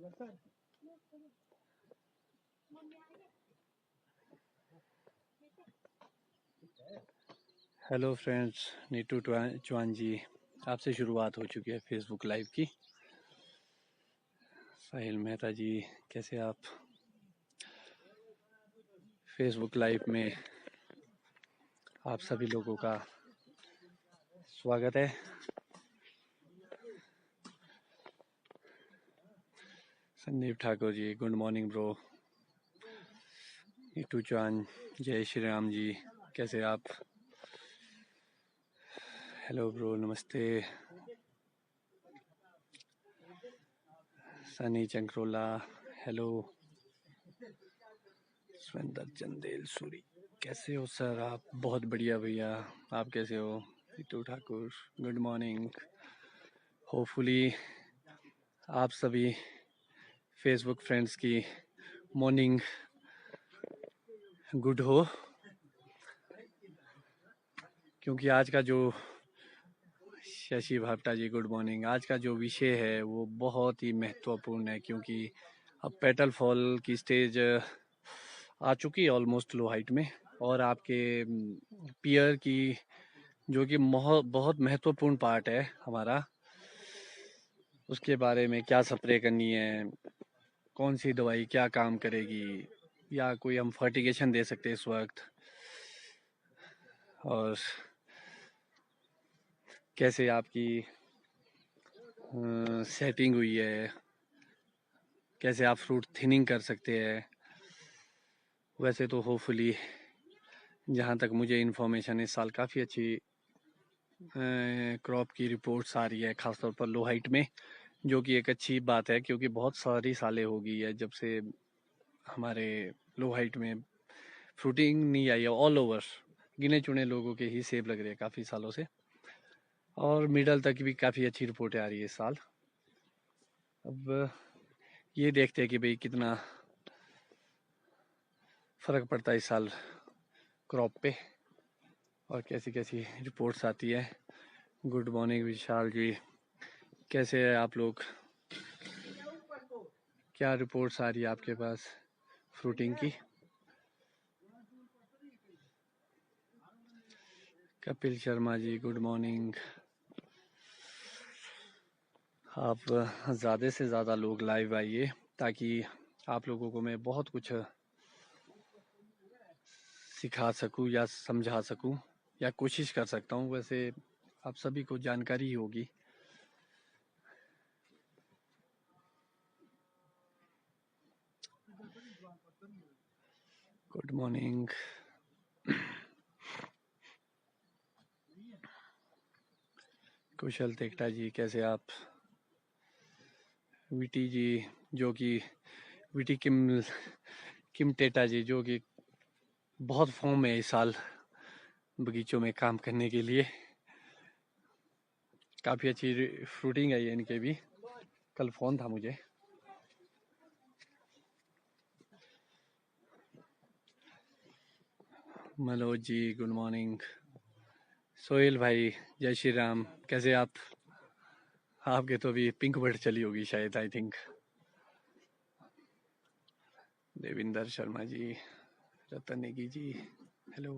Hello friends, Neetu Chauhan जी आपसे शुरुआत हो चुकी है फेसबुक लाइव की। साहिल मेहता जी कैसे आप? फेसबुक लाइव में आप सभी लोगों का स्वागत है। Sandeep Thakur ji good morning bro. Neetu Chauhan जय श्री राम जी कैसे आप? हेलो ब्रो नमस्ते। सनी चंक्रोला हेलो। सुरेंद्र चंदेल सूरी कैसे हो सर आप? बहुत बढ़िया भैया, आप कैसे हो? Neetu Thakur good morning. Hopefully आप सभी फेसबुक फ्रेंड्स की मॉर्निंग गुड हो, क्योंकि आज का जो शशि भापटा जी गुड मॉर्निंग, आज का जो विषय है वो बहुत ही महत्वपूर्ण है, क्योंकि अब पेटल फॉल की स्टेज आ चुकी है ऑलमोस्ट लो हाइट में, और आपके पियर की जो कि बहुत महत्वपूर्ण पार्ट है हमारा, उसके बारे में क्या स्प्रे करनी है, कौन सी दवाई क्या काम करेगी, या कोई हम फर्टिगेशन दे सकते हैं इस वक्त, और कैसे आपकी सेटिंग हुई है, कैसे आप फ्रूट थिनिंग कर सकते हैं। वैसे तो होपफुली जहाँ तक मुझे इन्फॉर्मेशन इस साल काफ़ी अच्छी क्रॉप की रिपोर्ट्स आ रही है, ख़ासतौर पर लो हाइट में, जो कि एक अच्छी बात है, क्योंकि बहुत सारी सालें हो गई है जब से हमारे लो हाइट में फ्रूटिंग नहीं आई है। ऑल ओवर गिने चुने लोगों के ही सेब लग रहे हैं काफ़ी सालों से, और मिडल तक भी काफ़ी अच्छी रिपोर्टें आ रही है इस साल। अब ये देखते हैं कि भाई कितना फ़र्क पड़ता है इस साल क्रॉप पे, और कैसी कैसी रिपोर्ट्स आती है। गुड मॉर्निंग विशाल जी, कैसे है आप लोग? क्या रिपोर्ट्स आ रही है आपके पास फ्रूटिंग की? Kapil Sharma ji good morning. आप ज़्यादा से ज़्यादा लोग लाइव आइए, ताकि आप लोगों को मैं बहुत कुछ सिखा सकूं या समझा सकूं, या कोशिश कर सकता हूं। वैसे आप सभी को जानकारी ही होगी। Good morning. कुशल तेकटा जी कैसे आप? विटी जी, जो कि विटी किम टेटा जी, जो कि बहुत फॉर्म है इस साल बगीचों में काम करने के लिए। काफ़ी अच्छी फ्रूटिंग है इनके भी, कल फ़ोन था मुझे। Manoj ji good morning. सोहेल भाई जय श्री राम कैसे आप? आपके तो अभी पिंक बर्ड चली होगी शायद, I think. Devinder Sharma ji, Ratan Negi ji hello.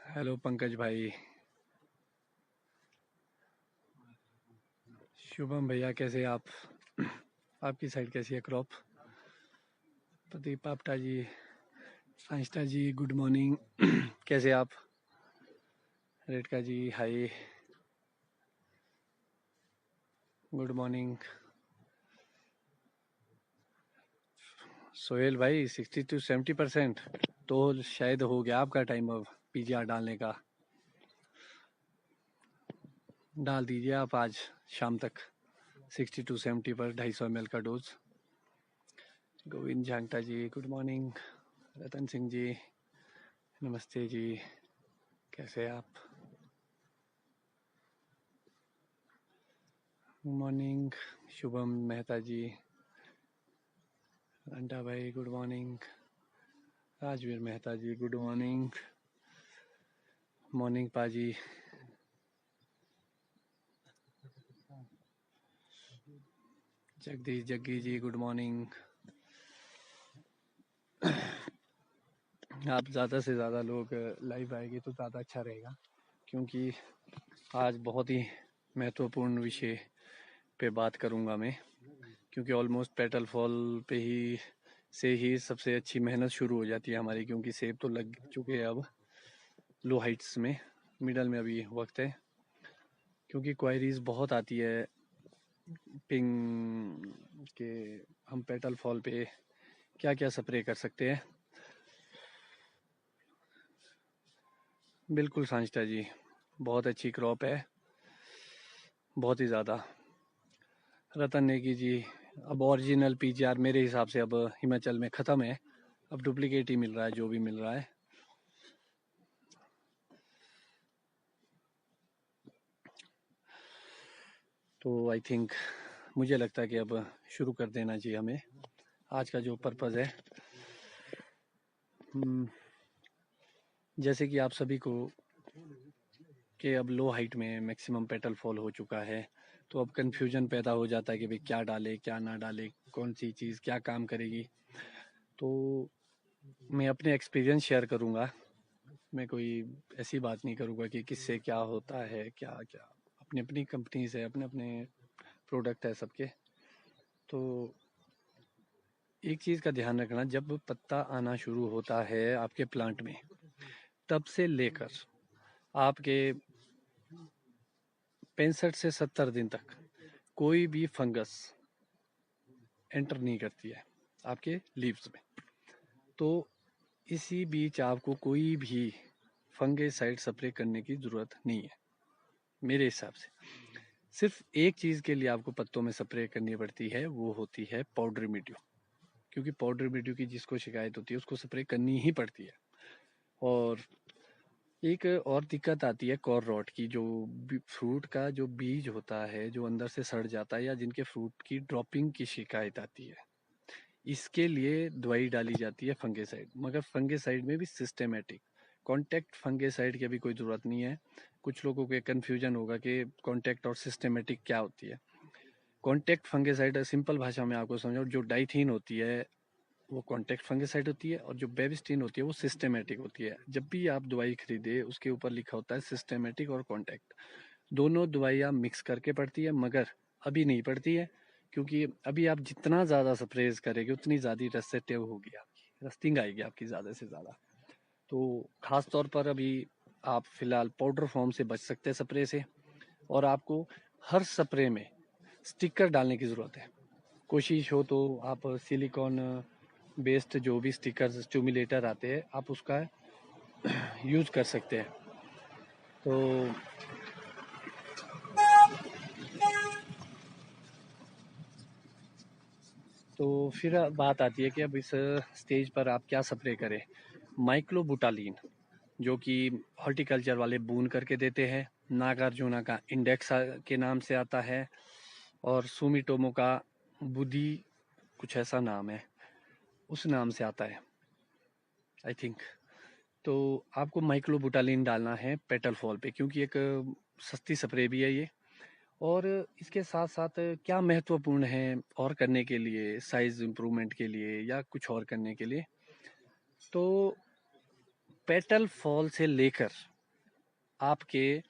Hello Pankaj भाई। शुभम भैया कैसे आप? आपकी साइड कैसी है क्रॉप? प्रदीप आप्टा जी, साइंस्टा जी गुड मॉर्निंग कैसे आप? रेडका जी हाय गुड मॉर्निंग। सोहेल भाई 60 to 70% तो शायद हो गया आपका टाइम अब पीजीआर डालने का। डाल दीजिए आप आज शाम तक 60 to 70 पर 250 ml का dose. Govind Jhangta ji good morning. Ratan Singh ji नमस्ते जी कैसे आप? Good morning. शुभम मेहता जी, अंटा भाई good morning. Rajveer Mehta ji good morning. Morning पाजी। Jagdish Jaggi ji good morning. आप ज़्यादा से ज़्यादा लोग लाइव आएंगे तो ज़्यादा अच्छा रहेगा, क्योंकि आज बहुत ही महत्वपूर्ण विषय पे बात करूँगा मैं, क्योंकि ऑलमोस्ट पेटल फॉल पे ही से ही सबसे अच्छी मेहनत शुरू हो जाती है हमारी, क्योंकि सेब तो लग चुके हैं अब लो हाइट्स में, मिडल में अभी वक्त है, क्योंकि क्वायरीज बहुत आती है पिंग के हम पेटल फॉल पे क्या क्या स्प्रे कर सकते हैं। बिल्कुल सांचिता जी, बहुत अच्छी क्रॉप है, बहुत ही ज़्यादा। रतन नेगी जी, अब ओरिजिनल पीजीआर मेरे हिसाब से अब हिमाचल में ख़त्म है, अब डुप्लीकेट ही मिल रहा है जो भी मिल रहा है। तो आई थिंक मुझे लगता है कि अब शुरू कर देना चाहिए हमें। आज का जो पर्पज़ है, जैसे कि आप सभी को कि अब लो हाइट में मैक्सिमम पेटल फॉल हो चुका है, तो अब कन्फ्यूजन पैदा हो जाता है कि भाई क्या डाले क्या ना डाले, कौन सी चीज़ क्या काम करेगी। तो मैं अपने एक्सपीरियंस शेयर करूँगा, मैं कोई ऐसी बात नहीं करूँगा कि किससे क्या होता है क्या क्या, अपनी अपनी कंपनी से अपने अपने प्रोडक्ट है सबके। तो एक चीज़ का ध्यान रखना, जब पत्ता आना शुरू होता है आपके प्लांट में, तब से लेकर आपके 65 से 70 दिन तक कोई भी फंगस एंटर नहीं करती है आपके लीव्स में। तो इसी बीच आपको कोई भी फंगेसाइड स्प्रे करने की ज़रूरत नहीं है मेरे हिसाब से। सिर्फ एक चीज़ के लिए आपको पत्तों में स्प्रे करनी पड़ती है, वो होती है पाउडर मिट्यू, क्योंकि पाउडर मिट्यू की जिसको शिकायत होती है उसको स्प्रे करनी ही पड़ती है। और एक और दिक्कत आती है कॉर रॉट की, जो फ्रूट का जो बीज होता है जो अंदर से सड़ जाता है, या जिनके फ्रूट की ड्रॉपिंग की शिकायत आती है, इसके लिए दवाई डाली जाती है फंगेसाइड, मगर फंगेसाइड में भी सिस्टेमेटिक। कॉन्टैक्ट फंगेसाइड की अभी कोई ज़रूरत नहीं है। कुछ लोगों के कन्फ्यूजन होगा कि कॉन्टैक्ट और सिस्टेमेटिक क्या होती है। कॉन्टैक्ट फंगेसाइड सिंपल भाषा में आपको समझाऊं, जो डाइथीन होती है वो कॉन्टैक्ट फंगेसाइड होती है, और जो बेबिस्टीन होती है वो सिस्टेमेटिक होती है। जब भी आप दवाई खरीदे उसके ऊपर लिखा होता है सिस्टेमेटिक और कॉन्टैक्ट। दोनों दवाइयाँ मिक्स करके पड़ती है, मगर अभी नहीं पड़ती है, क्योंकि अभी आप जितना ज़्यादा स्प्रेज करेंगे उतनी ज़्यादा रेस्टेटिव होगी, आपकी रस्टिंग आएगी आपकी ज़्यादा से ज़्यादा। तो ख़ास तौर पर अभी आप फिलहाल पाउडर फॉर्म से बच सकते हैं स्प्रे से, और आपको हर स्प्रे में स्टिकर डालने की ज़रूरत है। कोशिश हो तो आप सिलिकॉन बेस्ड जो भी स्टिकर स्टिमुलेटर आते हैं आप उसका यूज़ कर सकते हैं। तो तो फिर बात आती है कि अब इस स्टेज पर आप क्या स्प्रे करें। माइक्लोबुटालीन, जो कि हॉर्टिकल्चर वाले बून करके देते हैं, नागार्जुना का इंडेक्स के नाम से आता है, और सुमिटोमो का बुद्धि कुछ ऐसा नाम है, उस नाम से आता है आई थिंक। तो आपको माइक्लोबुटालीन डालना है पेटल फॉल पे, क्योंकि एक सस्ती स्प्रे भी है ये। और इसके साथ साथ क्या महत्वपूर्ण है और करने के लिए, साइज इम्प्रूवमेंट के लिए या कुछ और करने के लिए, तो पेटल फॉल से लेकर आपके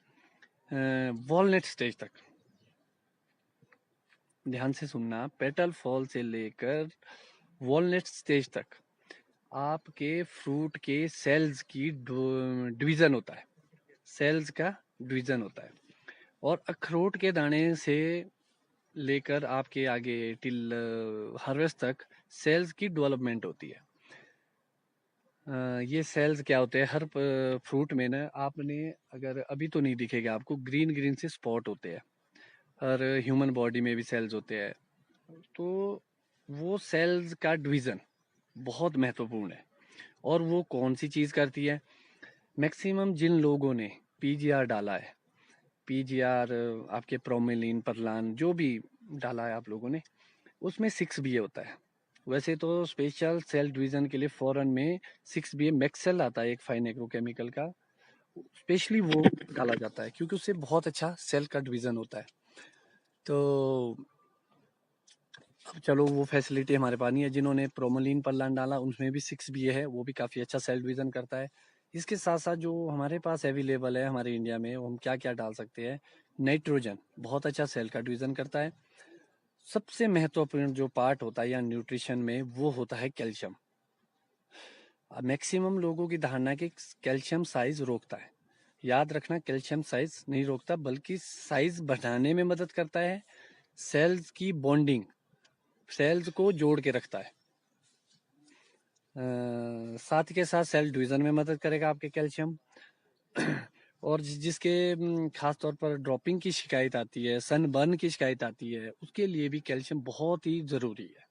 वॉलनट स्टेज तक, ध्यान से सुनना, पेटल फॉल से लेकर वॉलनट स्टेज तक आपके फ्रूट के सेल्स की डिवीजन होता है, सेल्स का डिवीजन होता है। और अखरोट के दाने से लेकर आपके आगे टिल हार्वेस्ट तक सेल्स की डेवलपमेंट होती है। ये सेल्स क्या होते हैं, हर फ्रूट में ना, आपने अगर अभी तो नहीं दिखेगा आपको, ग्रीन ग्रीन से स्पॉट होते हैं, हर ह्यूमन बॉडी में भी सेल्स होते हैं। तो वो सेल्स का डिवीजन बहुत महत्वपूर्ण है। और वो कौन सी चीज़ करती है, मैक्सिमम जिन लोगों ने पीजीआर डाला है, पीजीआर आपके प्रोमेलिन परलान जो भी डाला है आप लोगों ने, उसमें 6 बी होता है। वैसे तो स्पेशल सेल डिवीजन के लिए फॉरेन में 6 बी मैक्सेल आता है एक फाइन एग्रोकेमिकल का, स्पेशली वो डाला जाता है, क्योंकि उससे बहुत अच्छा सेल का डिवीजन होता है। तो अब चलो वो फैसिलिटी हमारे पास नहीं है। जिन्होंने प्रोमोलिन पर्लान डाला उसमें भी 6 BA है, वो भी काफ़ी अच्छा सेल डिवीज़न करता है। इसके साथ साथ जो हमारे पास अवेलेबल है हमारे इंडिया में, वो हम क्या क्या डाल सकते हैं। नाइट्रोजन बहुत अच्छा सेल का डिवीज़न करता है। सबसे महत्वपूर्ण जो पार्ट होता है या न्यूट्रिशन में, वो होता है कैल्शियम। मैक्सिमम लोगों की धारणा है कि कैल्शियम साइज रोकता है। याद रखना, कैल्शियम साइज नहीं रोकता, बल्कि साइज बढ़ाने में मदद करता है। सेल्स की बॉन्डिंग, सेल्स को जोड़ के रखता है। साथ के साथ सेल डिवीजन में मदद करेगा आपके कैल्शियम। और जिसके खास तौर पर ड्रॉपिंग की शिकायत आती है, सनबर्न की शिकायत आती है, उसके लिए भी कैल्शियम बहुत ही ज़रूरी है।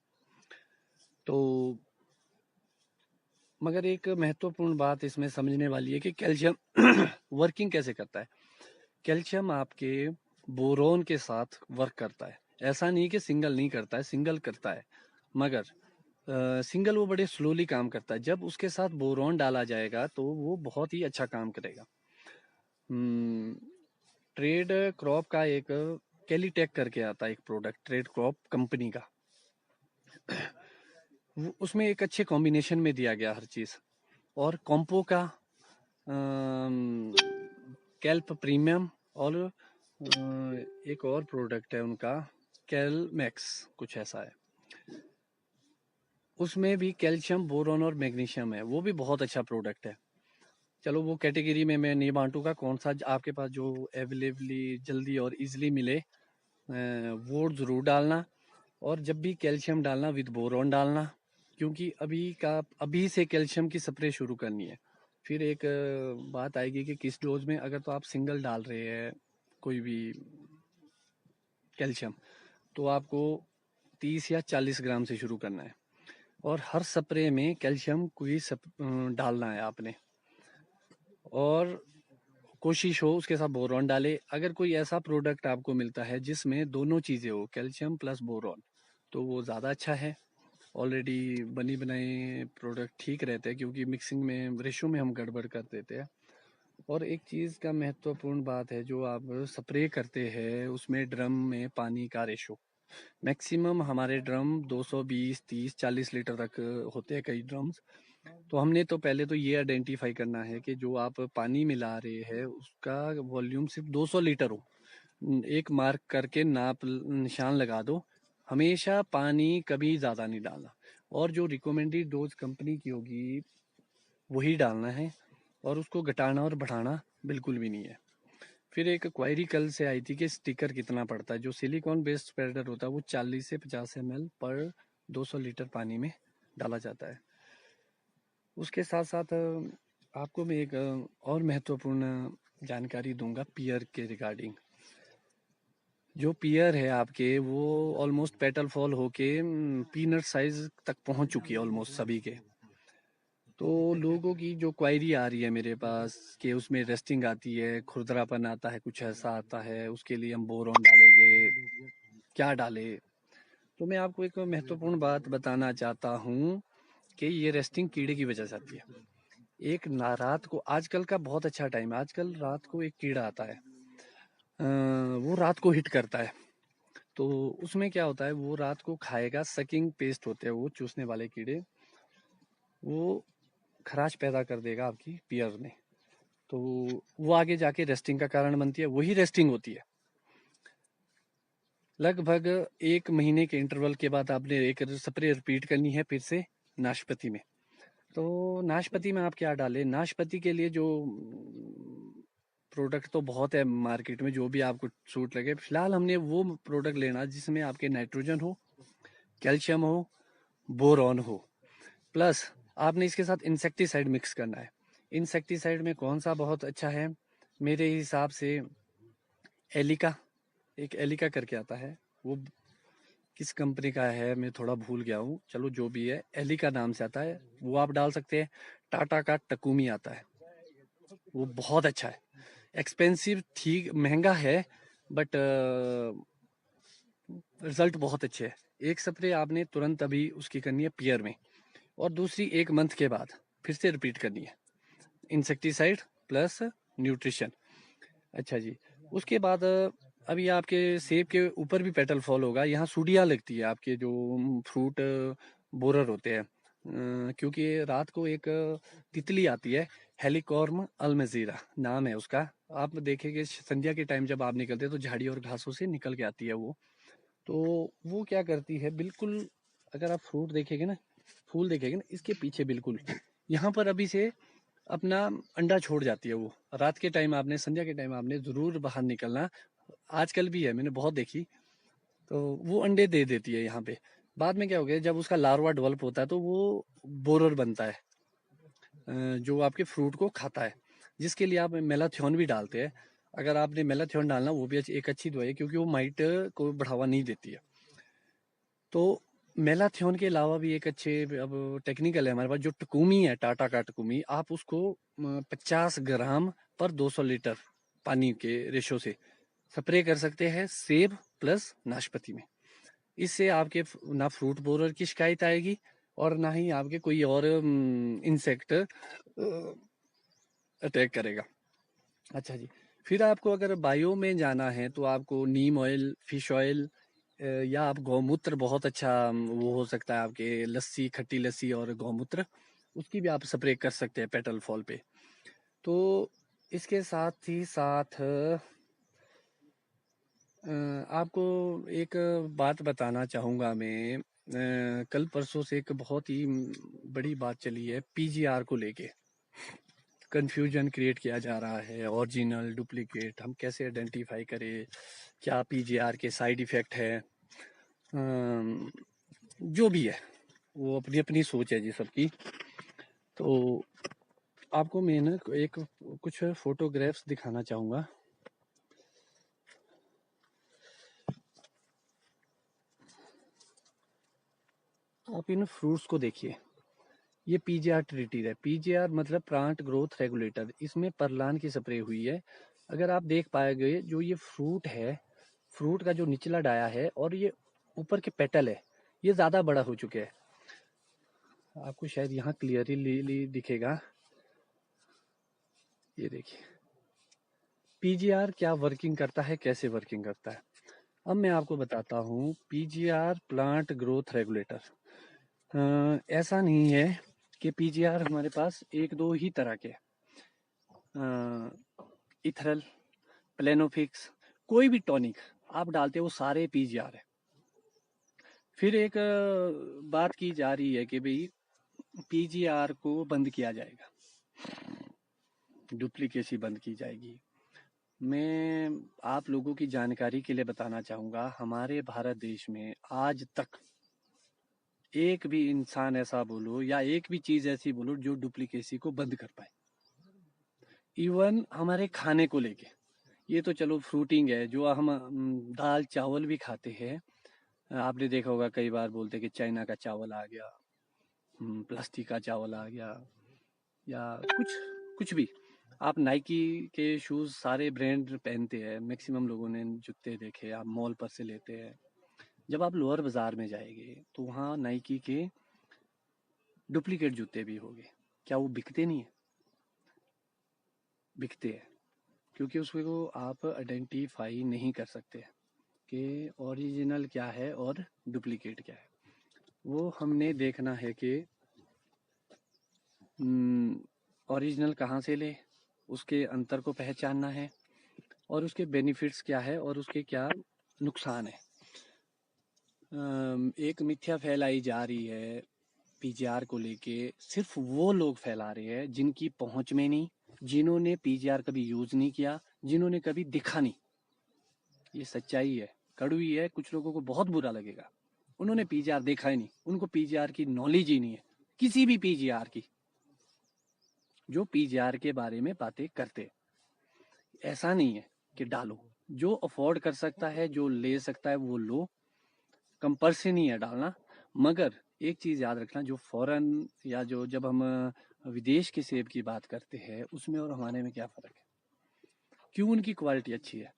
तो मगर एक महत्वपूर्ण बात इसमें समझने वाली है कि कैल्शियम वर्किंग कैसे करता है। कैल्शियम आपके बोरोन के साथ वर्क करता है। ऐसा नहीं कि सिंगल नहीं करता है, सिंगल करता है, मगर सिंगल वो बड़े स्लोली काम करता है। जब उसके साथ बोरॉन डाला जाएगा तो वो बहुत ही अच्छा काम करेगा। ट्रेड क्रॉप का एक कैलीटेक करके आता है एक प्रोडक्ट, ट्रेड क्रॉप कंपनी का, उसमें एक अच्छे कॉम्बिनेशन में दिया गया हर चीज़। और कॉम्पो का कैल्प प्रीमियम, और एक और प्रोडक्ट है उनका कैल मैक्स, कुछ ऐसा है। उसमें भी कैल्शियम, बोरॉन और मैग्नीशियम है, वो भी बहुत अच्छा प्रोडक्ट है। चलो वो कैटेगरी में मैं नहीं बांटूंगा, कौन सा आपके पास जो अवेलेबली जल्दी और इजीली मिले वो ज़रूर डालना। और जब भी कैल्शियम डालना विद बोरॉन डालना, क्योंकि अभी से कैल्शियम की स्प्रे शुरू करनी है। फिर एक बात आएगी कि किस डोज में। अगर तो आप सिंगल डाल रहे हैं कोई भी कैल्शियम, तो आपको 30 या 40 ग्राम से शुरू करना है। और हर स्प्रे में कैल्शियम कोई डालना है आपने, और कोशिश हो उसके साथ बोरॉन डाले। अगर कोई ऐसा प्रोडक्ट आपको मिलता है जिसमें दोनों चीज़ें हो, कैल्शियम प्लस बोरॉन, तो वो ज़्यादा अच्छा है। ऑलरेडी बनी बनाई प्रोडक्ट ठीक रहते हैं, क्योंकि मिक्सिंग में रेशो में हम गड़बड़ कर देते हैं। और एक चीज़ का महत्वपूर्ण बात है, जो आप स्प्रे करते हैं उसमें ड्रम में पानी का रेशो, मैक्सिमम हमारे ड्रम 220, 30, 40 लीटर तक होते हैं कई ड्रम्स। तो हमने तो पहले तो ये आइडेंटिफाई करना है कि जो आप पानी मिला रहे हैं उसका वॉल्यूम सिर्फ 200 लीटर हो। एक मार्क करके नाप निशान लगा दो। हमेशा पानी कभी ज़्यादा नहीं डालना, और जो रिकमेंडेड डोज कंपनी की होगी वही डालना है, और उसको घटाना और बढ़ाना बिल्कुल भी नहीं है। फिर एक क्वायरी कल से आई थी कि स्टिकर कितना पड़ता है। जो सिलिकॉन बेस्ड स्प्रेडर होता है वो 40 से 50 ml पर 200 लीटर पानी में डाला जाता है। उसके साथ साथ आपको मैं एक और महत्वपूर्ण जानकारी दूंगा पियर के रिगार्डिंग। जो पियर है आपके, वो ऑलमोस्ट पेटल फॉल होके पीनट साइज तक पहुंच चुकी है ऑलमोस्ट सभी के। तो लोगों की जो क्वायरी आ रही है मेरे पास कि उसमें रेस्टिंग आती है, खुरदरापन आता है, कुछ ऐसा आता है, उसके लिए हम बोरॉन डालेंगे, क्या डाले। तो मैं आपको एक महत्वपूर्ण बात बताना चाहता हूँ कि ये रेस्टिंग कीड़े की वजह से आती है। एक ना रात को, आजकल का बहुत अच्छा टाइम है, आजकल रात को एक कीड़ा आता है, वो रात को हिट करता है। तो उसमें क्या होता है, वो रात को खाएगा, सकिंग पेस्ट होते हैं वो चूसने वाले कीड़े, वो खराश पैदा कर देगा आपकी पियर में। तो वो आगे जाके रेस्टिंग का कारण बनती है, वही रेस्टिंग होती है। लगभग 1 महीने के इंटरवल के बाद आपने एक स्प्रे रिपीट करनी है फिर से नाशपाती में। तो नाशपाती में आप क्या डालें, नाशपाती के लिए जो प्रोडक्ट तो बहुत है मार्केट में, जो भी आपको सूट लगे। फिलहाल हमने वो प्रोडक्ट लेना जिसमें आपके नाइट्रोजन हो, कैल्शियम हो, बोरॉन हो, प्लस आपने इसके साथ इंसेक्टिसाइड मिक्स करना है। इंसेक्टिसाइड में कौन सा बहुत अच्छा है मेरे हिसाब से, एलिका, एक एलिका करके आता है, वो किस कंपनी का है मैं थोड़ा भूल गया हूँ, चलो जो भी है, एलिका नाम से आता है, वो आप डाल सकते हैं। टाटा का टकुमी आता है, वो बहुत अच्छा है। एक्सपेंसिव, ठीक महंगा है, बट रिजल्ट बहुत अच्छे है। एक स्प्रे आपने तुरंत अभी उसकी करनी है पियर में, और दूसरी 1 मंथ के बाद फिर से रिपीट करनी है, इंसेक्टिसाइड प्लस न्यूट्रिशन। अच्छा जी, उसके बाद अभी आपके सेब के ऊपर भी पेटल फॉल होगा, यहाँ सुडिया लगती है आपके जो फ्रूट बोरर होते हैं। क्योंकि रात को एक तितली आती है, हेलिकॉर्म अल्मजीरा नाम है उसका। आप देखेंगे संध्या के टाइम जब आप निकलते हैं तो झाड़ी और घासों से निकल के आती है वो। तो वो क्या करती है, बिल्कुल अगर आप फ्रूट देखेंगे ना, फूल देखेंगे ना, इसके पीछे बिल्कुल यहाँ पर अभी से अपना अंडा छोड़ जाती है वो। रात के टाइम आपने, संध्या के टाइम आपने जरूर बाहर निकलना। आजकल भी है, मैंने बहुत देखी। तो वो अंडे दे देती है यहाँ पे। बाद में क्या हो गया, जब उसका लार्वा डेवलप होता है तो वो बोरर बनता है, जो आपके फ्रूट को खाता है, जिसके लिए आप मेलाथियोन भी डालते हैं। अगर आपने मेलाथियोन डालना, वो भी एक अच्छी दवाई है, क्योंकि वो माइट को बढ़ावा नहीं देती है। तो मेलाथियोन के अलावा भी एक अच्छे अब टेक्निकल है हमारे पास, जो टकुमी है, टाटा का टकुमी, आप उसको 50 ग्राम पर 200 लीटर पानी के रेशो से स्प्रे कर सकते हैं सेब प्लस नाशपाती में। इससे आपके ना फ्रूट बोरर की शिकायत आएगी और ना ही आपके कोई और इंसेक्ट अटैक करेगा। अच्छा जी, फिर आपको अगर बायो में जाना है तो आपको नीम ऑयल, फिश ऑयल, या आप गौमूत्र बहुत अच्छा वो हो सकता है आपके, लस्सी, खट्टी लस्सी और गौमूत्र, उसकी भी आप स्प्रे कर सकते हैं पेटल फॉल पे। तो इसके साथ ही साथ आपको एक बात बताना चाहूँगा मैं। कल परसों से एक बहुत ही बड़ी बात चली है पीजीआर को लेके। कंफ्यूजन क्रिएट किया जा रहा है, ओरिजिनल डुप्लीकेट हम कैसे आइडेंटिफाई करें, क्या पीजीआर के साइड इफ़ेक्ट है। जो भी है वो अपनी अपनी सोच है जी सबकी। तो आपको मैं ना एक कुछ फोटोग्राफ्स दिखाना चाहूँगा। आप इन फ्रूट्स को देखिए, ये पीजीआर ट्रीटेड है। पीजीआर मतलब प्लांट ग्रोथ रेगुलेटर, इसमें परलान की स्प्रे हुई है। अगर आप देख पाएंगे, जो ये फ्रूट है, फ्रूट का जो निचला डाया है और ये ऊपर के पेटल है, ये ज़्यादा बड़ा हो चुके हैं। आपको शायद यहाँ क्लियरली दिखेगा, ये देखिए पीजीआर क्या वर्किंग करता है, कैसे वर्किंग करता है। अब मैं आपको बताता हूँ पीजीआर प्लांट ग्रोथ रेगुलेटर। ऐसा नहीं है कि पीजीआर हमारे पास एक दो ही तरह के, इथरल, प्लेनोफिक्स, कोई भी टॉनिक आप डालते हो वो सारे पीजीआर है। फिर एक बात की जा रही है कि भाई पीजीआर को बंद किया जाएगा, डुप्लीकेसी बंद की जाएगी। मैं आप लोगों की जानकारी के लिए बताना चाहूँगा, हमारे भारत देश में आज तक एक भी इंसान ऐसा बोलो या एक भी चीज़ ऐसी बोलो जो डुप्लीकेसी को बंद कर पाए। इवन हमारे खाने को लेके, ये तो चलो फ्रूटिंग है, जो हम दाल चावल भी खाते हैं। आपने देखा होगा कई बार बोलते कि चाइना का चावल आ गया, प्लास्टिक का चावल आ गया, या कुछ कुछ भी। आप नाइकी के शूज़ सारे ब्रांड पहनते हैं, मैक्सिमम लोगों ने जूते देखे, आप मॉल पर से लेते हैं। जब आप लोअर बाजार में जाएंगे तो वहाँ नाइकी के डुप्लीकेट जूते भी होंगे। क्या वो बिकते नहीं है? बिकते हैं, क्योंकि उसको आप आइडेंटिफाई नहीं कर सकते कि ओरिजिनल क्या है और डुप्लीकेट क्या है। वो हमने देखना है कि ओरिजिनल कहाँ से ले, उसके अंतर को पहचानना है और उसके बेनिफिट्स क्या है और उसके क्या नुकसान है। एक मिथ्या फैलाई जा रही है पीजीआर को लेके, सिर्फ वो लोग फैला रहे हैं जिनकी पहुंच में नहीं, जिन्होंने पीजीआर कभी यूज नहीं किया, जिन्होंने कभी दिखा नहीं। ये सच्चाई है, कड़वी है, कुछ लोगों को बहुत बुरा लगेगा। उन्होंने पीजीआर देखा ही नहीं, उनको पीजीआर की नॉलेज ही नहीं है, किसी भी पीजीआर की, जो पीजीआर के बारे में बातें करते। ऐसा नहीं है कि डालो, जो अफोर्ड कर सकता है, जो ले सकता है वो लो, कंपल्सरी नहीं है डालना। मगर एक चीज़ याद रखना, जो फॉरेन या जो जब हम विदेश के सेब की बात करते हैं, उसमें और हमारे में क्या फ़र्क है, क्यों उनकी क्वालिटी अच्छी है,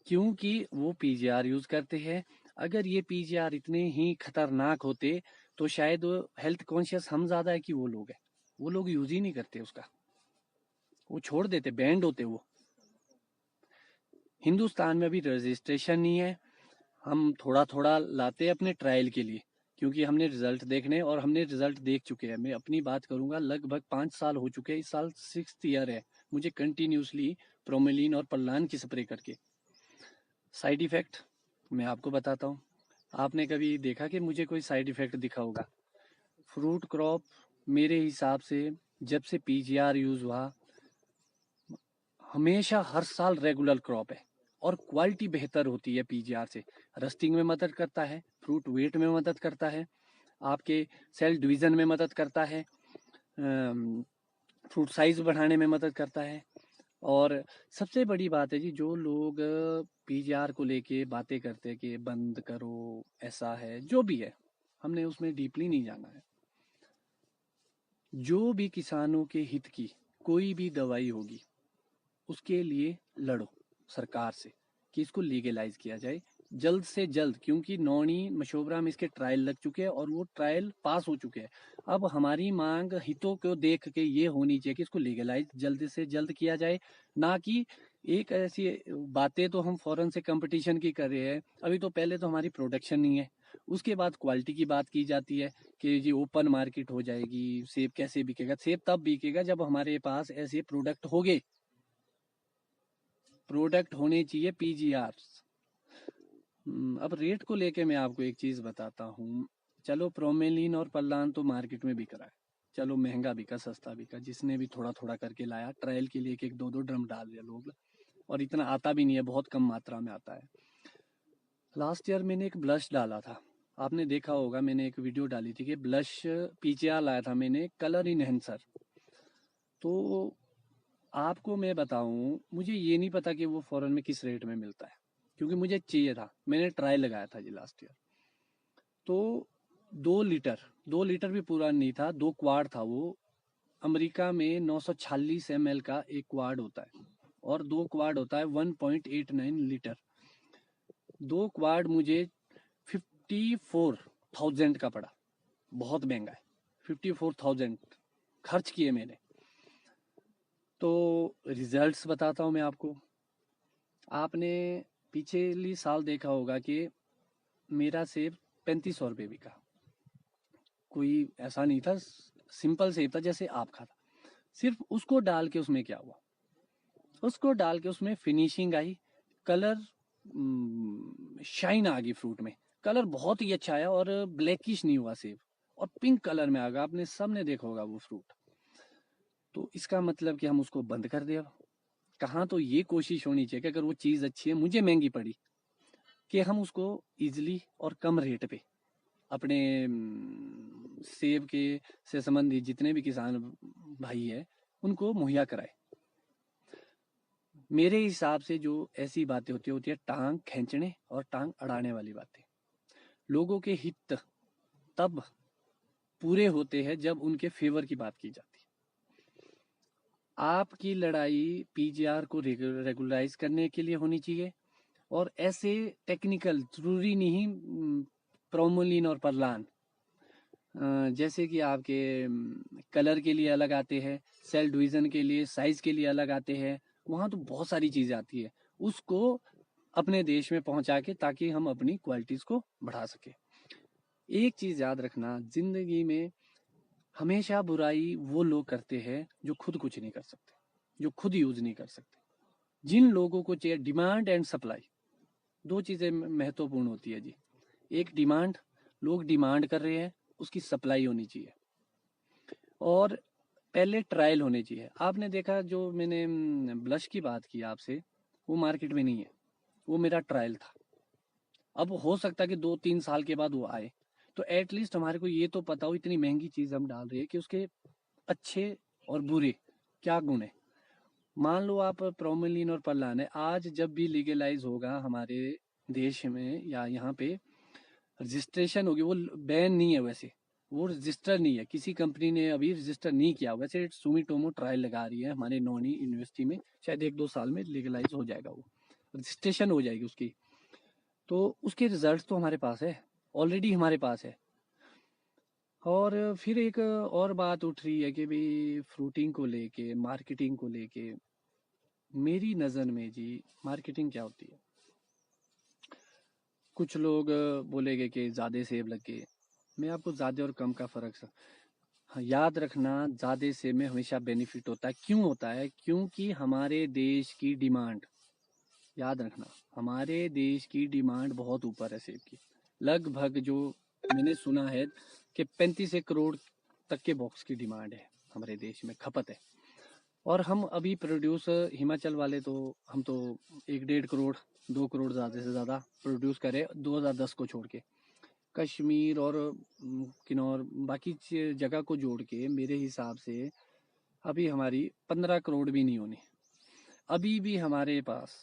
क्योंकि वो पीजीआर यूज़ करते हैं। अगर ये पीजीआर इतने ही खतरनाक होते तो शायद हेल्थ कॉन्शियस हम ज़्यादा है कि वो लोग हैं, वो लोग यूज़ ही नहीं करते उसका, वो छोड़ देते, बैंड होते वो। हिंदुस्तान में अभी रजिस्ट्रेशन नहीं है, हम थोड़ा थोड़ा लाते हैं अपने ट्रायल के लिए, क्योंकि हमने रिजल्ट देखने और हमने रिजल्ट देख चुके हैं। मैं अपनी बात करूंगा, लगभग 5 साल हो चुके हैं, इस साल 6th ईयर है मुझे कंटिन्यूसली प्रोमेलिन और पल्लान की स्प्रे करके। साइड इफेक्ट मैं आपको बताता हूँ, आपने कभी देखा कि मुझे कोई साइड इफेक्ट दिखा होगा? फ्रूट क्रॉप मेरे हिसाब से जब से पीजीआर यूज हुआ, हमेशा हर साल रेगुलर क्रॉप है और क्वालिटी बेहतर होती है पीजीआर से। रस्टिंग में मदद करता है, फ्रूट वेट में मदद करता है, आपके सेल डिवीजन में मदद करता है, फ्रूट साइज बढ़ाने में मदद करता है। और सबसे बड़ी बात है जी, जो लोग पीजीआर को लेके बातें करते हैं कि बंद करो, ऐसा है, जो भी है, हमने उसमें डीपली नहीं जाना है। जो भी किसानों के हित की कोई भी दवाई होगी, उसके लिए लड़ो सरकार से कि इसको लीगलाइज किया जाए जल्द से जल्द, क्योंकि नौनी मशोबरा में इसके ट्रायल लग चुके हैं और वो ट्रायल पास हो चुके हैं। अब हमारी मांग हितों को देख के ये होनी चाहिए कि इसको लीगलाइज जल्द से जल्द किया जाए, ना कि एक ऐसी बातें तो हम फॉरेन से कंपटीशन की कर रहे हैं। अभी तो पहले तो हमारी प्रोडक्शन नहीं है, उसके बाद क्वालिटी की बात की जाती है कि जी ओपन मार्केट हो जाएगी, सेब कैसे बिकेगा? सेब तब बिकेगा जब हमारे पास ऐसे प्रोडक्ट होंगे, प्रोडक्ट होने चाहिए पीजीआर। अब रेट को लेके मैं आपको एक चीज बताता हूँ। चलो प्रोमेलिन और पल्लान तो मार्केट में बिक रहा है, चलो महंगा बिका सस्ता बिका, जिसने भी थोड़ा थोड़ा करके लाया ट्रायल के लिए, एक दो दो ड्रम डाल दिया लोग, और इतना आता भी नहीं है, बहुत कम मात्रा में आता है। लास्ट ईयर मैंने एक ब्लश डाला था, आपने देखा होगा, मैंने एक वीडियो डाली थी कि ब्लश पीजीआर लाया था मैंने, कलर इनहेंसर। तो आपको मैं बताऊं, मुझे ये नहीं पता कि वो फॉरेन में किस रेट में मिलता है, क्योंकि मुझे चाहिए था, मैंने ट्राई लगाया था जी लास्ट ईयर। तो 2 लीटर भी पूरा नहीं था, 2 क्वाड था वो। अमेरिका में 946 ml का एक क्वाड होता है और 2 क्वाड होता है 1.89 लीटर। 2 क्वाड मुझे 54,000 का पड़ा, बहुत महंगा है। 54,000 खर्च किए मैंने। तो रिजल्ट्स बताता हूँ मैं आपको। आपने पिछली साल देखा होगा कि मेरा सेब 3500 रुपये बिका, कोई ऐसा नहीं था, सिंपल सेब था जैसे आपका था। सिर्फ उसको डाल के उसमें क्या हुआ, उसको डाल के उसमें फिनिशिंग आई, कलर शाइन आ गई फ्रूट में, कलर बहुत ही अच्छा आया और ब्लैकिश नहीं हुआ सेब, और पिंक कलर में आ गया, आपने सबने देखा होगा वो फ्रूट। तो इसका मतलब कि हम उसको बंद कर दे? कहाँ तो ये कोशिश होनी चाहिए कि अगर वो चीज़ अच्छी है, मुझे महंगी पड़ी, कि हम उसको इजिली और कम रेट पे अपने सेब के से संबंधित जितने भी किसान भाई है उनको मुहैया कराए। मेरे हिसाब से जो ऐसी बातें होती है टांग खींचने और टांग अड़ाने वाली बातें। लोगों के हित तब पूरे होते हैं जब उनके फेवर की बात की जाती है। आपकी लड़ाई पीजीआर को रेगुलराइज करने के लिए होनी चाहिए, और ऐसे टेक्निकल जरूरी नहीं प्रोमोलिन और परलान, जैसे कि आपके कलर के लिए अलग आते हैं, सेल डिवीजन के लिए, साइज के लिए अलग आते हैं, वहाँ तो बहुत सारी चीज़ें आती है, उसको अपने देश में पहुंचा के ताकि हम अपनी क्वालिटीज़ को बढ़ा सके। एक चीज़ याद रखना, जिंदगी में हमेशा बुराई वो लोग करते हैं जो खुद कुछ नहीं कर सकते, जो खुद यूज नहीं कर सकते। जिन लोगों को चाहिए डिमांड एंड सप्लाई, 2 चीज़ें महत्वपूर्ण होती है जी। एक डिमांड, लोग डिमांड कर रहे हैं, उसकी सप्लाई होनी चाहिए, और पहले ट्रायल होने चाहिए। आपने देखा जो मैंने ब्लश की बात की आपसे, वो मार्केट में नहीं है, वो मेरा ट्रायल था। अब हो सकता है कि 2-3 साल के बाद वो आए, तो एटलीस्ट हमारे को ये तो पता हो, इतनी महंगी चीज़ हम डाल रहे हैं, कि उसके अच्छे और बुरे क्या गुण है। मान लो आप प्रोमेलिन और परलान है, आज जब भी लीगलाइज होगा हमारे देश में या यहाँ पे रजिस्ट्रेशन होगी, वो बैन नहीं है वैसे, वो रजिस्टर नहीं है, किसी कंपनी ने अभी रजिस्टर नहीं किया। वैसे सुमिटोमो ट्रायल लगा रही है हमारे नौनी यूनिवर्सिटी में, शायद 1-2 साल में लीगलाइज हो जाएगा, वो रजिस्ट्रेशन हो जाएगी उसकी। तो उसके रिजल्ट तो हमारे पास है, ऑलरेडी हमारे पास है। और फिर एक और बात उठ रही है कि भाई फ्रूटिंग को लेके, मार्केटिंग को लेके, मेरी नज़र में जी मार्केटिंग क्या होती है। कुछ लोग बोलेंगे कि ज़्यादा सेब लग गए। मैं आपको ज़्यादा और कम का फ़र्क हाँ, याद रखना, ज़्यादा सेब में हमेशा बेनिफिट होता है। क्यों होता है? क्योंकि हमारे देश की डिमांड, याद रखना, हमारे देश की डिमांड बहुत ऊपर है सेब की। लगभग जो मैंने सुना है कि 35 करोड़ तक के बॉक्स की डिमांड है हमारे देश में, खपत है। और हम अभी प्रोड्यूस, हिमाचल वाले तो, हम तो 1-1.5 करोड़ 2 करोड़ ज़्यादा से ज़्यादा प्रोड्यूस करें 2010 को छोड़ के। कश्मीर और किन्नौर बाकी जगह को जोड़ के मेरे हिसाब से अभी हमारी 15 करोड़ भी नहीं होनी। अभी भी हमारे पास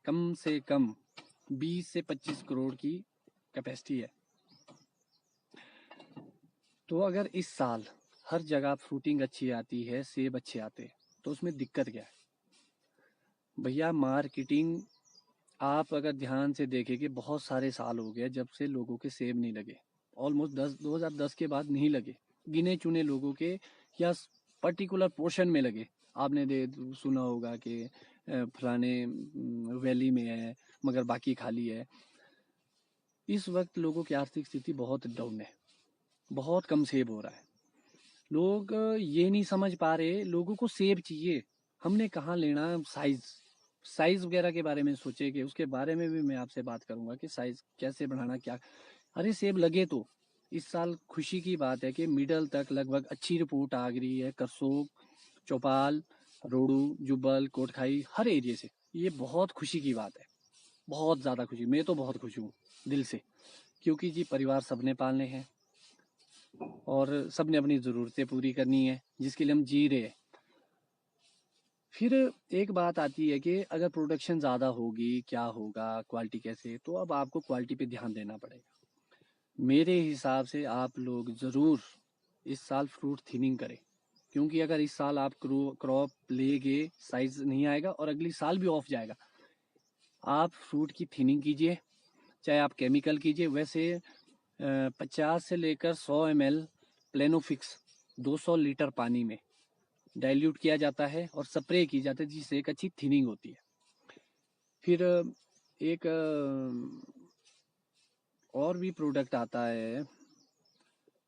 कम से कम 20 से 25 करोड़ की कैपेसिटी है। तो अगर इस साल हर जगह फ्रूटिंग अच्छी आती है, सेब अच्छे आते हैं, तो उसमें दिक्कत क्या है भैया? मार्केटिंग आप अगर ध्यान से देखेंगे, बहुत सारे साल हो गए जब से लोगों के सेब नहीं लगे। ऑलमोस्ट 2010 के बाद नहीं लगे। गिने चुने लोगों के या पर्टिकुलर पोर्शन में लगे। आपने सुना होगा कि फलाने वैली में है मगर बाकी खाली है। इस वक्त लोगों की आर्थिक स्थिति बहुत डाउन है, बहुत कम सेब हो रहा है। लोग ये नहीं समझ पा रहे, लोगों को सेब चाहिए। हमने कहाँ लेना साइज वगैरह के बारे में सोचे कि उसके बारे में भी मैं आपसे बात करूंगा कि साइज कैसे बढ़ाना, क्या। अरे सेब लगे तो इस साल खुशी की बात है कि मिडल तक लगभग अच्छी रिपोर्ट आ गई है। करसोग, चौपाल, रोडू, जुब्बल, कोटखाई, हर एरिया से। ये बहुत खुशी की बात है, बहुत ज़्यादा खुशी। मैं तो बहुत खुश हूँ दिल से, क्योंकि जी परिवार सबने पालने हैं और सबने अपनी ज़रूरतें पूरी करनी है जिसके लिए हम जी रहे हैं। फिर एक बात आती है कि अगर प्रोडक्शन ज़्यादा होगी क्या होगा, क्वालिटी कैसे, तो अब आपको क्वालिटी पे ध्यान देना पड़ेगा। मेरे हिसाब से आप लोग ज़रूर इस साल फ्रूट थिनिंग करें, क्योंकि अगर इस साल आप क्रॉप लेगे, साइज नहीं आएगा और अगली साल भी ऑफ जाएगा। आप फ्रूट की थिनिंग कीजिए, चाहे आप केमिकल कीजिए। वैसे 50 से लेकर 100 ml प्लेनोफिक्स 200 लीटर पानी में डाइल्यूट किया जाता है और स्प्रे की जाती है, जिससे एक अच्छी थिनिंग होती है। फिर एक और भी प्रोडक्ट आता है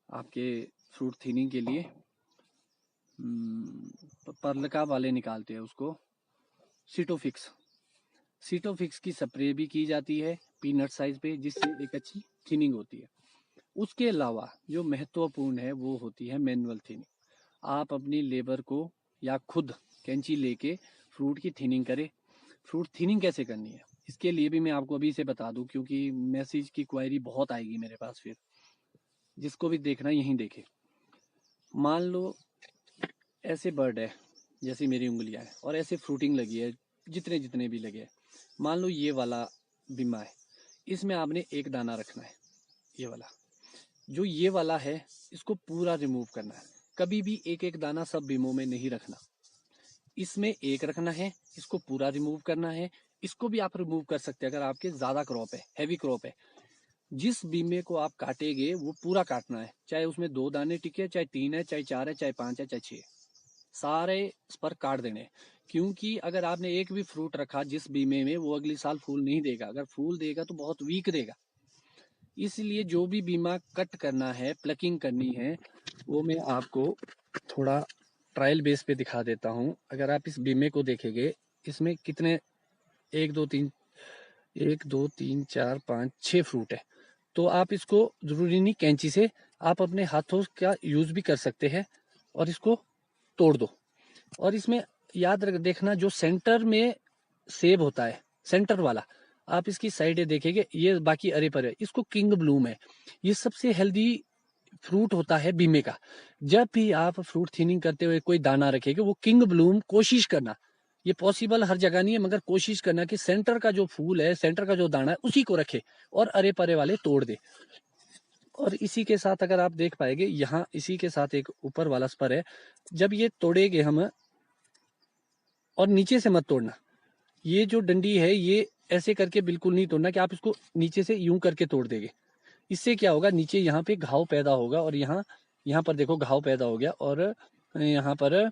आपके फ्रूट थिनिंग के लिए, पर्लका वाले निकालते हैं उसको, सीटोफिक्स। सीटोफिक्स की स्प्रे भी की जाती है पीनट साइज पे, जिससे एक अच्छी थिनिंग होती है। उसके अलावा जो महत्वपूर्ण है वो होती है मैनुअल थिनिंग। आप अपनी लेबर को या खुद कैंची लेके फ्रूट की थिनिंग करें। फ्रूट थिनिंग कैसे करनी है इसके लिए भी मैं आपको अभी से बता दूं, क्योंकि मैसेज की क्वायरी बहुत आएगी मेरे पास। फिर जिसको भी देखना यहीं देखे। मान लो ऐसे बर्ड है जैसी मेरी उंगलियां है और ऐसे फ्रूटिंग लगी है, जितने जितने भी लगे हैं। मान लो ये वाला बीमा है, इसमें आपने एक दाना रखना है। ये वाला जो ये वाला है, इसको पूरा रिमूव करना है। कभी भी एक एक दाना सब बीमों में नहीं रखना। इसमें एक रखना है, इसको पूरा रिमूव करना है। इसको भी आप रिमूव कर सकते हैं अगर आपके ज्यादा क्रॉप है, हैवी क्रॉप है। जिस बीमे को आप काटेंगे वो पूरा काटना है, चाहे उसमें 2 दाने टिके, चाहे 3 है, चाहे 4 है, चाहे 5 है, चाहे 6, सारे इस पर काट देने। क्योंकि अगर आपने एक भी फ्रूट रखा जिस बीमे में, वो अगली साल फूल नहीं देगा। अगर फूल देगा तो बहुत वीक देगा। इसलिए जो भी बीमा कट करना है, प्लकिंग करनी है, वो मैं आपको थोड़ा ट्रायल बेस पे दिखा देता हूँ। अगर आप इस बीमे को देखेंगे, इसमें कितने 1 2 3 1 2 3 4 5 6 फ्रूट है। तो आप इसको जरूरी नहीं कैंची से, आप अपने हाथों का यूज भी कर सकते हैं और इसको तोड़ दो। और इसमें याद रख देखना, जो सेंटर में सेब होता है, सेंटर वाला, आप इसकी साइडें देखेंगे, ये बाकी अरे पर है, इसको किंग ब्लूम है। ये सबसे हेल्दी फ्रूट होता है बीमे का। जब भी आप फ्रूट थिनिंग करते हुए कोई दाना रखेगा, वो किंग ब्लूम कोशिश करना। ये पॉसिबल हर जगह नहीं है, मगर कोशिश करना कि सेंटर का जो फूल है, सेंटर का जो दाना है, उसी को रखे और अरे परे वाले तोड़ दे। और इसी के साथ अगर आप देख पाएंगे, यहाँ इसी के साथ एक ऊपर वाला स्पर है। जब ये तोड़ेंगे हम, और नीचे से मत तोड़ना, ये जो डंडी है ये ऐसे करके बिल्कुल नहीं तोड़ना कि आप इसको नीचे से यूं करके तोड़ देंगे। इससे क्या होगा, नीचे यहाँ पे घाव पैदा होगा और यहाँ यहाँ पर देखो घाव पैदा हो गया और यहाँ पर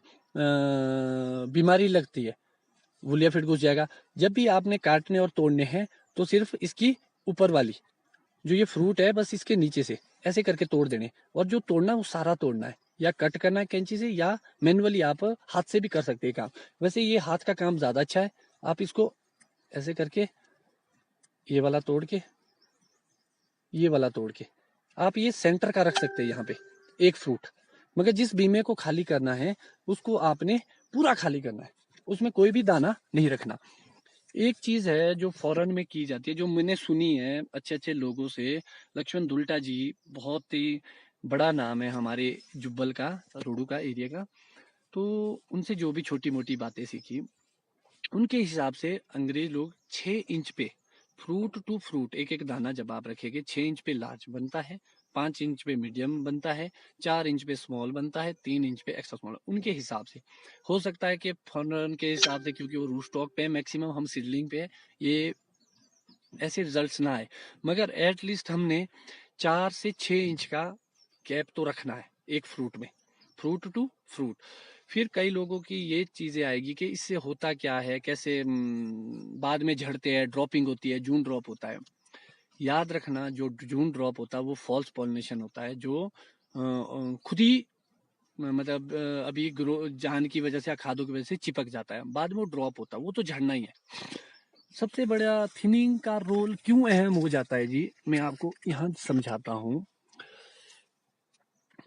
बीमारी लगती है। वुल या फिट घुस जाएगा। जब भी आपने काटने और तोड़ने हैं तो सिर्फ इसकी ऊपर वाली जो ये फ्रूट है बस इसके नीचे से ऐसे करके तोड़ देने, और जो तोड़ना है वो सारा तोड़ना है, या कट करना है कैंची से या मैनुअली आप हाथ से भी कर सकते हैं काम। वैसे ये हाथ का काम ज्यादा अच्छा है। आप इसको ऐसे करके ये वाला तोड़ के ये वाला तोड़ के आप ये सेंटर का रख सकते हैं यहाँ पे एक फ्रूट। मगर जिस बीमे को खाली करना है उसको आपने पूरा खाली करना है, उसमें कोई भी दाना नहीं रखना। एक चीज है जो फॉरेन में की जाती है, जो मैंने सुनी है अच्छे अच्छे लोगों से। लक्ष्मण दुल्टा जी बहुत ही बड़ा नाम है हमारे जुब्बल का, रोडू का एरिया का। तो उनसे जो भी छोटी मोटी बातें सीखी, उनके हिसाब से अंग्रेज लोग 6 इंच पे फ्रूट टू फ्रूट एक एक दाना जब आप रखेंगे 6 इंच पे लार्ज बनता है, 5 इंच पे मीडियम बनता है, 4 इंच पे स्मॉल बनता है, 3 इंच पे एक्स्ट्रा स्मॉल। उनके हिसाब से हो सकता है कि फॉरन के हिसाब से, क्योंकि वो रूट स्टॉक पे है मैक्सिमम, हम सीडलिंग पे है, ये ऐसे रिजल्ट्स ना आए। मगर एटलीस्ट हमने 4 से 6 इंच का गैप तो रखना है एक फ्रूट में, फ्रूट टू फ्रूट। फिर कई लोगों की ये चीजें आएगी कि इससे होता क्या है, कैसे बाद में झड़ते हैं, ड्रॉपिंग होती है, जून ड्रॉप होता है। याद रखना जो जून ड्रॉप होता है वो फॉल्स पॉलिनेशन होता है, जो खुद ही मतलब अभी ग्रो जान की वजह से या खादों की वजह से चिपक जाता है, बाद में वो ड्रॉप होता है, वो तो झड़ना ही है। सबसे बड़ा थिनिंग का रोल क्यों अहम हो जाता है जी, मैं आपको यहाँ समझाता हूँ।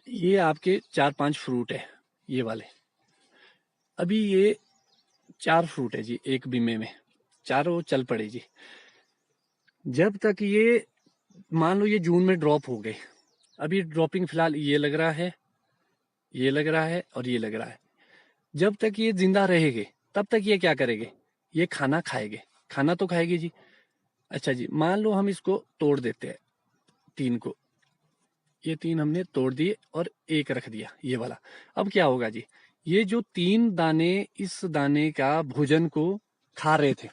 ये आपके 4-5 फ्रूट है ये वाले, अभी ये 4 फ्रूट है जी एक बीमे में, चारों चल पड़े जी। जब तक ये मान लो ये जून में ड्रॉप हो गए, अभी ड्रॉपिंग फिलहाल ये लग रहा है, ये लग रहा है और ये लग रहा है। जब तक ये जिंदा रहेंगे तब तक ये क्या करेंगे, ये खाना खाएंगे, खाना तो खाएंगे जी। अच्छा जी, मान लो हम इसको तोड़ देते हैं 3 को, ये 3 हमने तोड़ दिए और एक रख दिया ये वाला। अब क्या होगा जी, ये जो 3 दाने इस दाने का भोजन को खा रहे थे,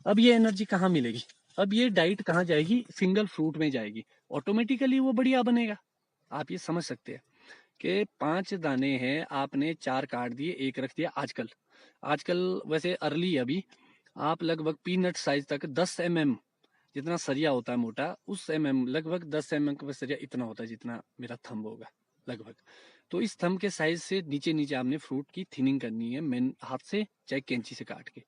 अब ये एनर्जी कहाँ मिलेगी, अब ये डाइट कहाँ जाएगी, सिंगल फ्रूट में जाएगी, ऑटोमेटिकली वो बढ़िया बनेगा। आप ये समझ सकते हैं कि 5 दाने हैं, आपने 4 काट दिए, एक रख दिया। आजकल आजकल वैसे अर्ली अभी आप लगभग पीनट साइज तक 10 mm जितना सरिया होता है मोटा, उस लगभग 10 mm का सरिया इतना होता है जितना मेरा थंब होगा लगभग। तो इस थंब के साइज से नीचे नीचे आपने फ्रूट की थिनिंग करनी है, मेन हाथ से चाहे कैंची से काट के।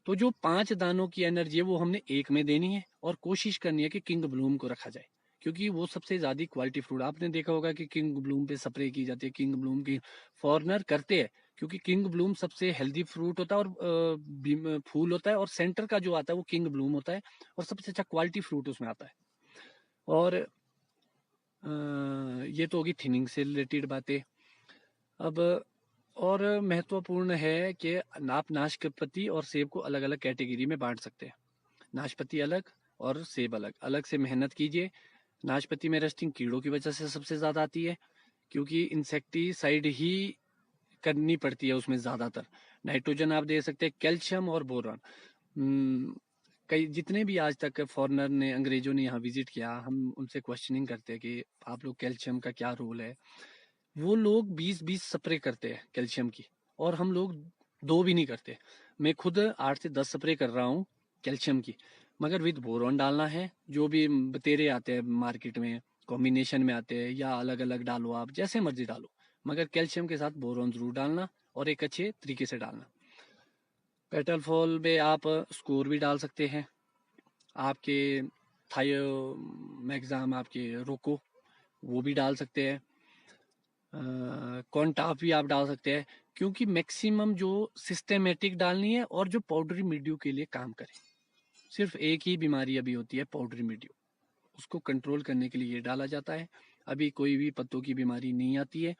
तो जो 5 दानों की एनर्जी है वो हमने एक में देनी है, और कोशिश करनी है कि किंग ब्लूम को रखा जाए, क्योंकि वो सबसे ज्यादा क्वालिटी फ्रूट। आपने देखा होगा कि किंग ब्लूम पे स्प्रे की जाती है, किंग ब्लूम की फॉरनर करते हैं, क्योंकि किंग ब्लूम सबसे हेल्दी फ्रूट होता है और फूल होता है, और सेंटर का जो आता है वो किंग ब्लूम होता है, और सबसे अच्छा क्वालिटी फ्रूट उसमें आता है। और ये तो होगी थिनिंग से रिलेटेड बातें। अब और महत्वपूर्ण है कि आप नाशपाती और सेब को अलग अलग कैटेगरी में बांट सकते हैं। नाशपाती अलग और सेब अलग, अलग से मेहनत कीजिए। नाशपाती में रस्टिंग कीड़ों की वजह से सबसे ज्यादा आती है, क्योंकि इंसेक्टिसाइड ही करनी पड़ती है उसमें ज्यादातर। नाइट्रोजन आप दे सकते हैं, कैल्शियम और बोरॉन। कई जितने भी आज तक फॉरेनर ने, अंग्रेजों ने यहाँ विजिट किया, हम उनसे क्वेश्चनिंग करते हैं कि आप लोग कैल्शियम का क्या रोल है। वो लोग 20-20 स्प्रे करते हैं कैल्शियम की, और हम लोग 2 भी नहीं करते। मैं खुद 8 से 10 स्प्रे कर रहा हूँ कैल्शियम की, मगर विद बोरॉन डालना है। जो भी बतेरे आते हैं मार्केट में, कॉम्बिनेशन में आते हैं, या अलग अलग डालो, आप जैसे मर्जी डालो, मगर कैल्शियम के साथ बोरॉन जरूर डालना, और एक अच्छे तरीके से डालना। पेटल फॉल में आप स्कोर भी डाल सकते हैं, आपके थायो मैग्जाम, आपके रोको, वो भी डाल सकते हैं। कॉन्टाफ भी आप डाल सकते हैं, क्योंकि मैक्सिमम जो सिस्टेमेटिक डालनी है, और जो पाउडरी मिड्यू के लिए काम करे। सिर्फ एक ही बीमारी अभी होती है पाउडरी मिड्यू, उसको कंट्रोल करने के लिए ये डाला जाता है। अभी कोई भी पत्तों की बीमारी नहीं आती है।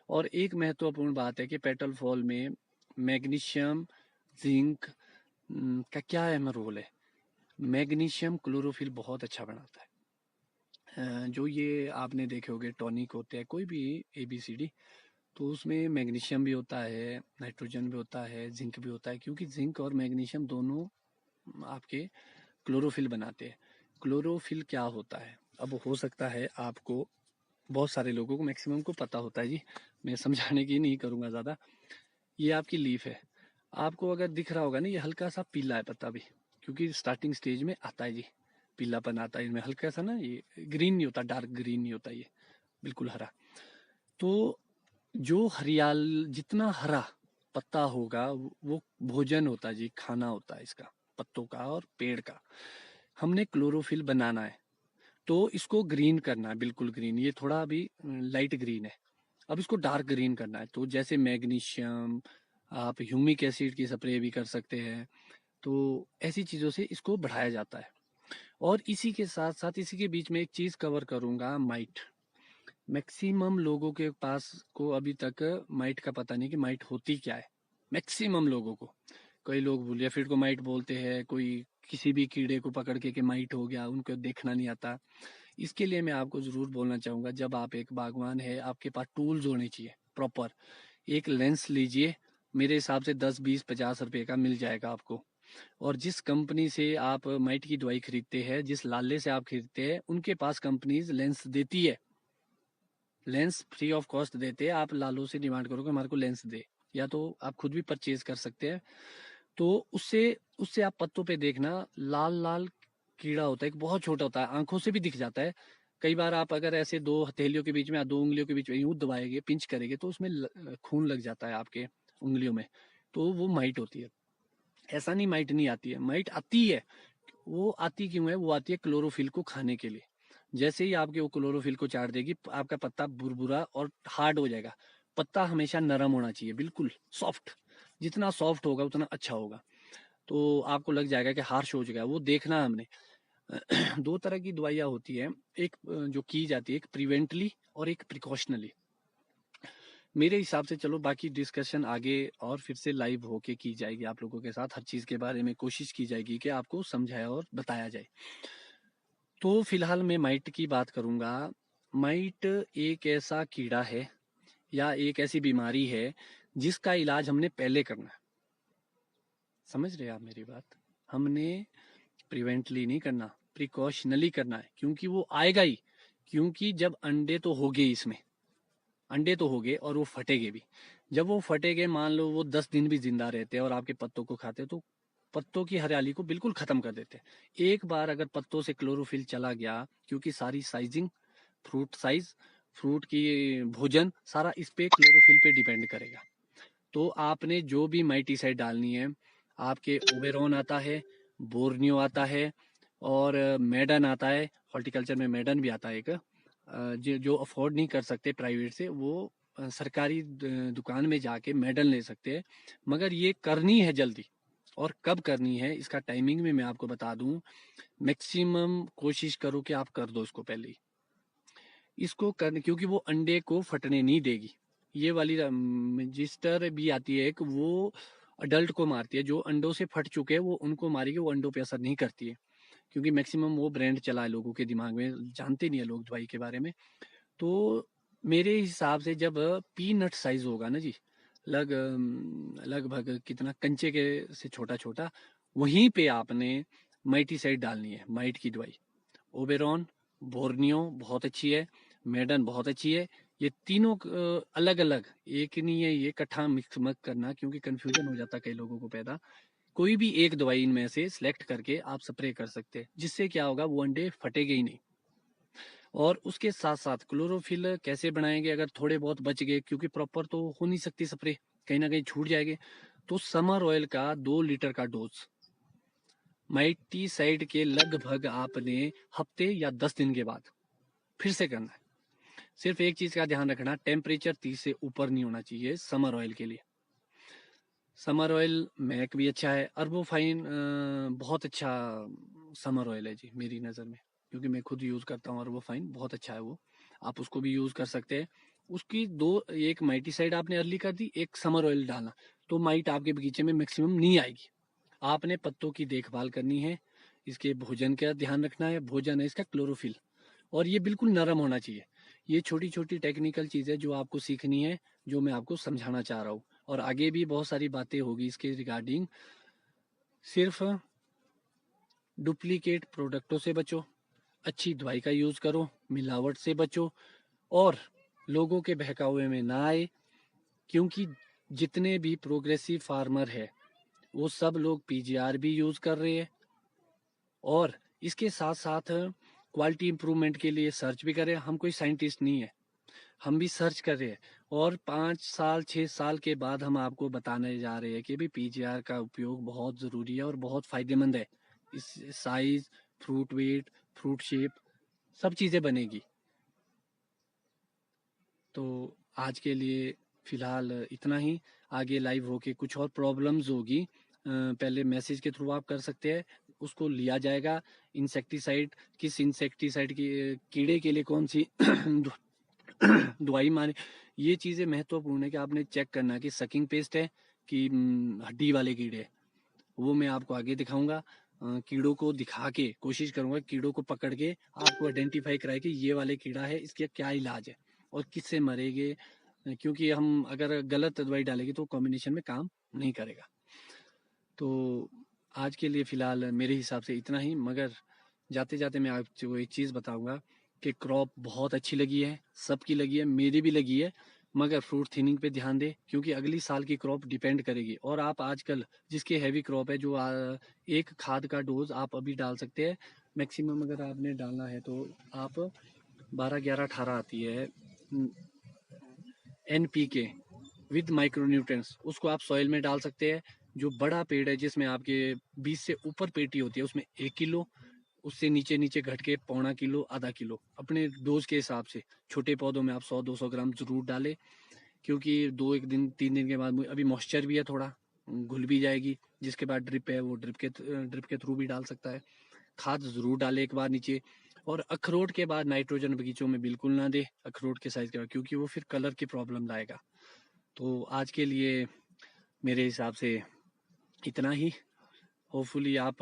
और एक महत्वपूर्ण बात है कि पेटल फॉल में मैग्नीशियम, जिंक का क्या अहम रोल है। मैग्नीशियम क्लोरोफिल बहुत अच्छा बनाता है। जो ये आपने देखे होंगे टॉनिक होते हैं कोई भी ABCD, तो उसमें मैग्नीशियम भी होता है, नाइट्रोजन भी होता है, जिंक भी होता है, क्योंकि जिंक और मैग्नीशियम दोनों आपके क्लोरोफिल बनाते हैं। क्लोरोफिल क्या होता है, अब हो सकता है आपको, बहुत सारे लोगों को, मैक्सिमम को पता होता है जी, मैं समझाने की नहीं करूँगा ज़्यादा। ये आपकी लीफ है, आपको अगर दिख रहा होगा ना, ये हल्का सा पीला है पत्ता भी, क्योंकि स्टार्टिंग स्टेज में आता है जी, पीलापन आता है इनमें हल्का सा ना, ये ग्रीन नहीं होता, डार्क ग्रीन नहीं होता, ये बिल्कुल हरा। तो जो हरियाल, जितना हरा पत्ता होगा वो भोजन होता है जी, खाना होता है इसका, पत्तों का और पेड़ का। हमने क्लोरोफिल बनाना है, तो इसको ग्रीन करना है, बिल्कुल ग्रीन, ये थोड़ा अभी लाइट ग्रीन है, अब इसको डार्क ग्रीन करना है। तो जैसे मैग्नीशियम, आप ह्यूमिक एसिड की स्प्रे भी कर सकते हैं, तो ऐसी चीज़ों से इसको बढ़ाया जाता है। और इसी के साथ साथ इसी के बीच में एक चीज़ कवर करूंगा, माइट। मैक्सिमम लोगों के पास को अभी तक माइट का पता नहीं कि माइट होती क्या है, मैक्सिमम लोगों को। कई लोग भूलिया फिर को माइट बोलते हैं, कोई किसी भी कीड़े को पकड़ के कि माइट हो गया, उनको देखना नहीं आता। इसके लिए मैं आपको जरूर बोलना चाहूंगा, जब आप एक बागवान है, आपके पास टूल्स होने चाहिए प्रॉपर। एक लेंस लीजिए, मेरे हिसाब से 10 20 50 रुपए का मिल जाएगा आपको। और जिस कंपनी से आप माइट की दवाई खरीदते हैं, जिस लाले से आप खरीदते हैं, उनके पास कंपनीज लेंस देती है, लेंस फ्री ऑफ कॉस्ट देते हैं। आप लालों से डिमांड करो कि हमारे को लेंस दे, या तो आप खुद भी परचेज कर सकते हैं। तो उससे उससे आप पत्तों पे देखना, लाल लाल कीड़ा होता है, एक बहुत छोटा होता है, आंखों से भी दिख जाता है। कई बार आप अगर ऐसे दो हथेलियों के बीच में या दो उंगलियों के बीच में यूं दबाएंगे, पिंच करेंगे, तो उसमें खून लग जाता है आपके उंगलियों में, तो वो माइट होती है। ऐसा नहीं माइट नहीं आती है, माइट आती है। वो आती क्यों है? वो आती है क्लोरोफिल को खाने के लिए। जैसे ही आपके वो क्लोरोफिल को चाट देगी, आपका पत्ता बुरबुरा और हार्ड हो जाएगा। पत्ता हमेशा नरम होना चाहिए, बिल्कुल सॉफ्ट। जितना सॉफ्ट होगा उतना अच्छा होगा। तो आपको लग जाएगा कि हार्श हो जाएगा, वो देखना है हमने। दो तरह की दवाइयाँ होती है, एक जो की जाती है, एक प्रिवेंटली और एक प्रिकॉशनली, मेरे हिसाब से। चलो बाकी डिस्कशन आगे और फिर से लाइव होके की जाएगी आप लोगों के साथ, हर चीज के बारे में कोशिश की जाएगी कि आपको समझाया और बताया जाए। तो फिलहाल मैं माइट की बात करूंगा। माइट एक ऐसा कीड़ा है या एक ऐसी बीमारी है जिसका इलाज हमने पहले करना है। समझ रहे हैं आप मेरी बात? हमने प्रिवेंटली नहीं करना, प्रिकॉशनली करना है, क्योंकि वो आएगा ही। क्योंकि जब अंडे तो हो गए इसमें, अंडे तो हो गए और वो फटेगे भी। जब वो फटेगे, मान लो वो 10 दिन भी जिंदा रहते हैं और आपके पत्तों को खाते, तो पत्तों की हरियाली को बिल्कुल खत्म कर देते हैं। एक बार अगर पत्तों से क्लोरोफिल चला गया, क्योंकि सारी साइजिंग, फ्रूट साइज, फ्रूट की भोजन, सारा इस पे क्लोरोफिल पे डिपेंड करेगा। तो आपने जो भी माइटीसाइड डालनी है, आपके ओबेरॉन आता है, बोर्नियो आता है, और मैडन आता है। हॉर्टिकल्चर में मैडन भी आता है एक। जो जो अफोर्ड नहीं कर सकते प्राइवेट से, वो सरकारी दुकान में जाके मेडल ले सकते हैं। मगर ये करनी है जल्दी, और कब करनी है इसका टाइमिंग में मैं आपको बता दूं। मैक्सिमम कोशिश करो कि आप कर दो इसको पहले ही, इसको करने, क्योंकि वो अंडे को फटने नहीं देगी। ये वाली रजिस्टर भी आती है एक, वो अडल्ट को मारती है। जो अंडों से फट चुके हैं वो उनको मारेगी, वो अंडों पे असर नहीं करती है। क्योंकि मैक्सिमम वो ब्रांड चला है लोगों के दिमाग में, जानते नहीं है लोग दवाई के बारे में। तो मेरे हिसाब से जब पीनट साइज होगा ना जी, लगभग कितना, कंचे के से छोटा छोटा, वहीं पे आपने माइटीसाइड डालनी है, माइट की दवाई। ओबेरॉन, बोर्नियो बहुत अच्छी है, मेडन बहुत अच्छी है। ये तीनों अलग अलग, एक नहीं है, ये इकट्ठा मिक्स मत करना, क्योंकि कंफ्यूजन हो जाता है कई लोगों को पैदा। कोई भी एक दवाई इनमें से सिलेक्ट करके आप स्प्रे कर सकते हैं, जिससे क्या होगा, वो अंडे फटेंगे ही नहीं। और उसके साथ साथ क्लोरोफिल कैसे बनाएंगे, अगर थोड़े बहुत बच गए, क्योंकि प्रॉपर तो हो नहीं सकती स्प्रे, कहीं ना कहीं छूट जाएंगे, तो समर ऑयल का 2 लीटर का डोज माइटी साइड के लगभग आपने हफ्ते या 10 दिन के बाद फिर से करना है। सिर्फ एक चीज का ध्यान रखना, टेम्परेचर 30 से ऊपर नहीं होना चाहिए समर ऑयल के लिए। समर ऑयल मैक भी अच्छा है, अरबोफाइन बहुत अच्छा समर ऑयल है जी मेरी नज़र में, क्योंकि मैं खुद यूज़ करता हूँ अरबोफाइन, बहुत अच्छा है वो। आप उसको भी यूज़ कर सकते हैं। उसकी दो, एक माइटी साइड आपने अर्ली कर दी, एक समर ऑयल डालना, तो माइट आपके बगीचे में मैक्सिमम नहीं आएगी। आपने पत्तों की देखभाल करनी है, इसके भोजन का ध्यान रखना है। भोजन है इसका क्लोरोफिल, और ये बिल्कुल नरम होना चाहिए। ये छोटी छोटी टेक्निकल चीज़ें जो आपको सीखनी है, जो मैं आपको समझाना चाह रहा हूँ। और आगे भी बहुत सारी बातें होगी इसके रिगार्डिंग। सिर्फ डुप्लीकेट प्रोडक्टों से बचो, अच्छी दवाई का यूज़ करो, मिलावट से बचो, और लोगों के बहकावे में ना आए। क्योंकि जितने भी प्रोग्रेसिव फार्मर है, वो सब लोग पीजीआर भी यूज़ कर रहे हैं, और इसके साथ साथ क्वालिटी इंप्रूवमेंट के लिए सर्च भी कर रहे हैं। हम कोई साइंटिस्ट नहीं है, हम भी सर्च कर रहे हैं, और 5 साल 6 साल के बाद हम आपको बताने जा रहे हैं कि भी पीजीआर का उपयोग बहुत ज़रूरी है और बहुत फ़ायदेमंद है। इस size, fruit weight, fruit shape, सब चीज़ें बनेगी। तो आज के लिए फ़िलहाल इतना ही। आगे लाइव होके कुछ और प्रॉब्लम्स होगी, पहले मैसेज के थ्रू आप कर सकते हैं, उसको लिया जाएगा। इंसेक्टिसाइड, किस इंसेक्टिसाइड की कीड़े के लिए कौन सी दवाई मारे, ये चीज़ें महत्वपूर्ण है कि आपने चेक करना है कि सकिंग पेस्ट है कि हड्डी वाले कीड़े हैं। वो मैं आपको आगे दिखाऊंगा। कीड़ों को दिखा के कोशिश करूंगा, कीड़ों को पकड़ के आपको आइडेंटिफाई कराए कि ये वाले कीड़ा है, इसका क्या इलाज है और किससे मरेंगे, क्योंकि हम अगर गलत दवाई डालेंगे तो कॉम्बिनेशन में काम नहीं करेगा। तो आज के लिए फ़िलहाल मेरे हिसाब से इतना ही, मगर जाते जाते मैं आपको एक चीज़ बताऊंगा कि क्रॉप बहुत अच्छी लगी है, सबकी लगी है, मेरी भी लगी है, मगर फ्रूट थिनिंग पे ध्यान दे, क्योंकि अगली साल की क्रॉप डिपेंड करेगी। और आप आजकल जिसकी हैवी क्रॉप है, जो एक खाद का डोज आप अभी डाल सकते हैं मैक्सिमम, अगर आपने डालना है तो आप 12 11 18 आती है NPK विद माइक्रोन्यूट्रिएंट्स, उसको आप सॉइल में डाल सकते हैं। जो बड़ा पेड़ है जिसमें आपके 20 से ऊपर पेटी होती है, उसमें 1 किलो, उससे नीचे नीचे घट के 1/4 किलो, ½ किलो, अपने डोज के हिसाब से। छोटे पौधों में आप 100 200 ग्राम जरूर डालें, क्योंकि 2 1 दिन 3 दिन के बाद अभी मॉइस्चर भी है थोड़ा, घुल भी जाएगी। जिसके बाद ड्रिप है वो ड्रिप के थ्रू भी डाल सकता है। खाद जरूर डाले एक बार नीचे। और अखरोट के बाद नाइट्रोजन बगीचों में बिल्कुल ना दे, अखरोट के साइज के बाद, क्योंकि वो फिर कलर की प्रॉब्लम लाएगा। तो आज के लिए मेरे हिसाब से इतना ही। होपफुली आप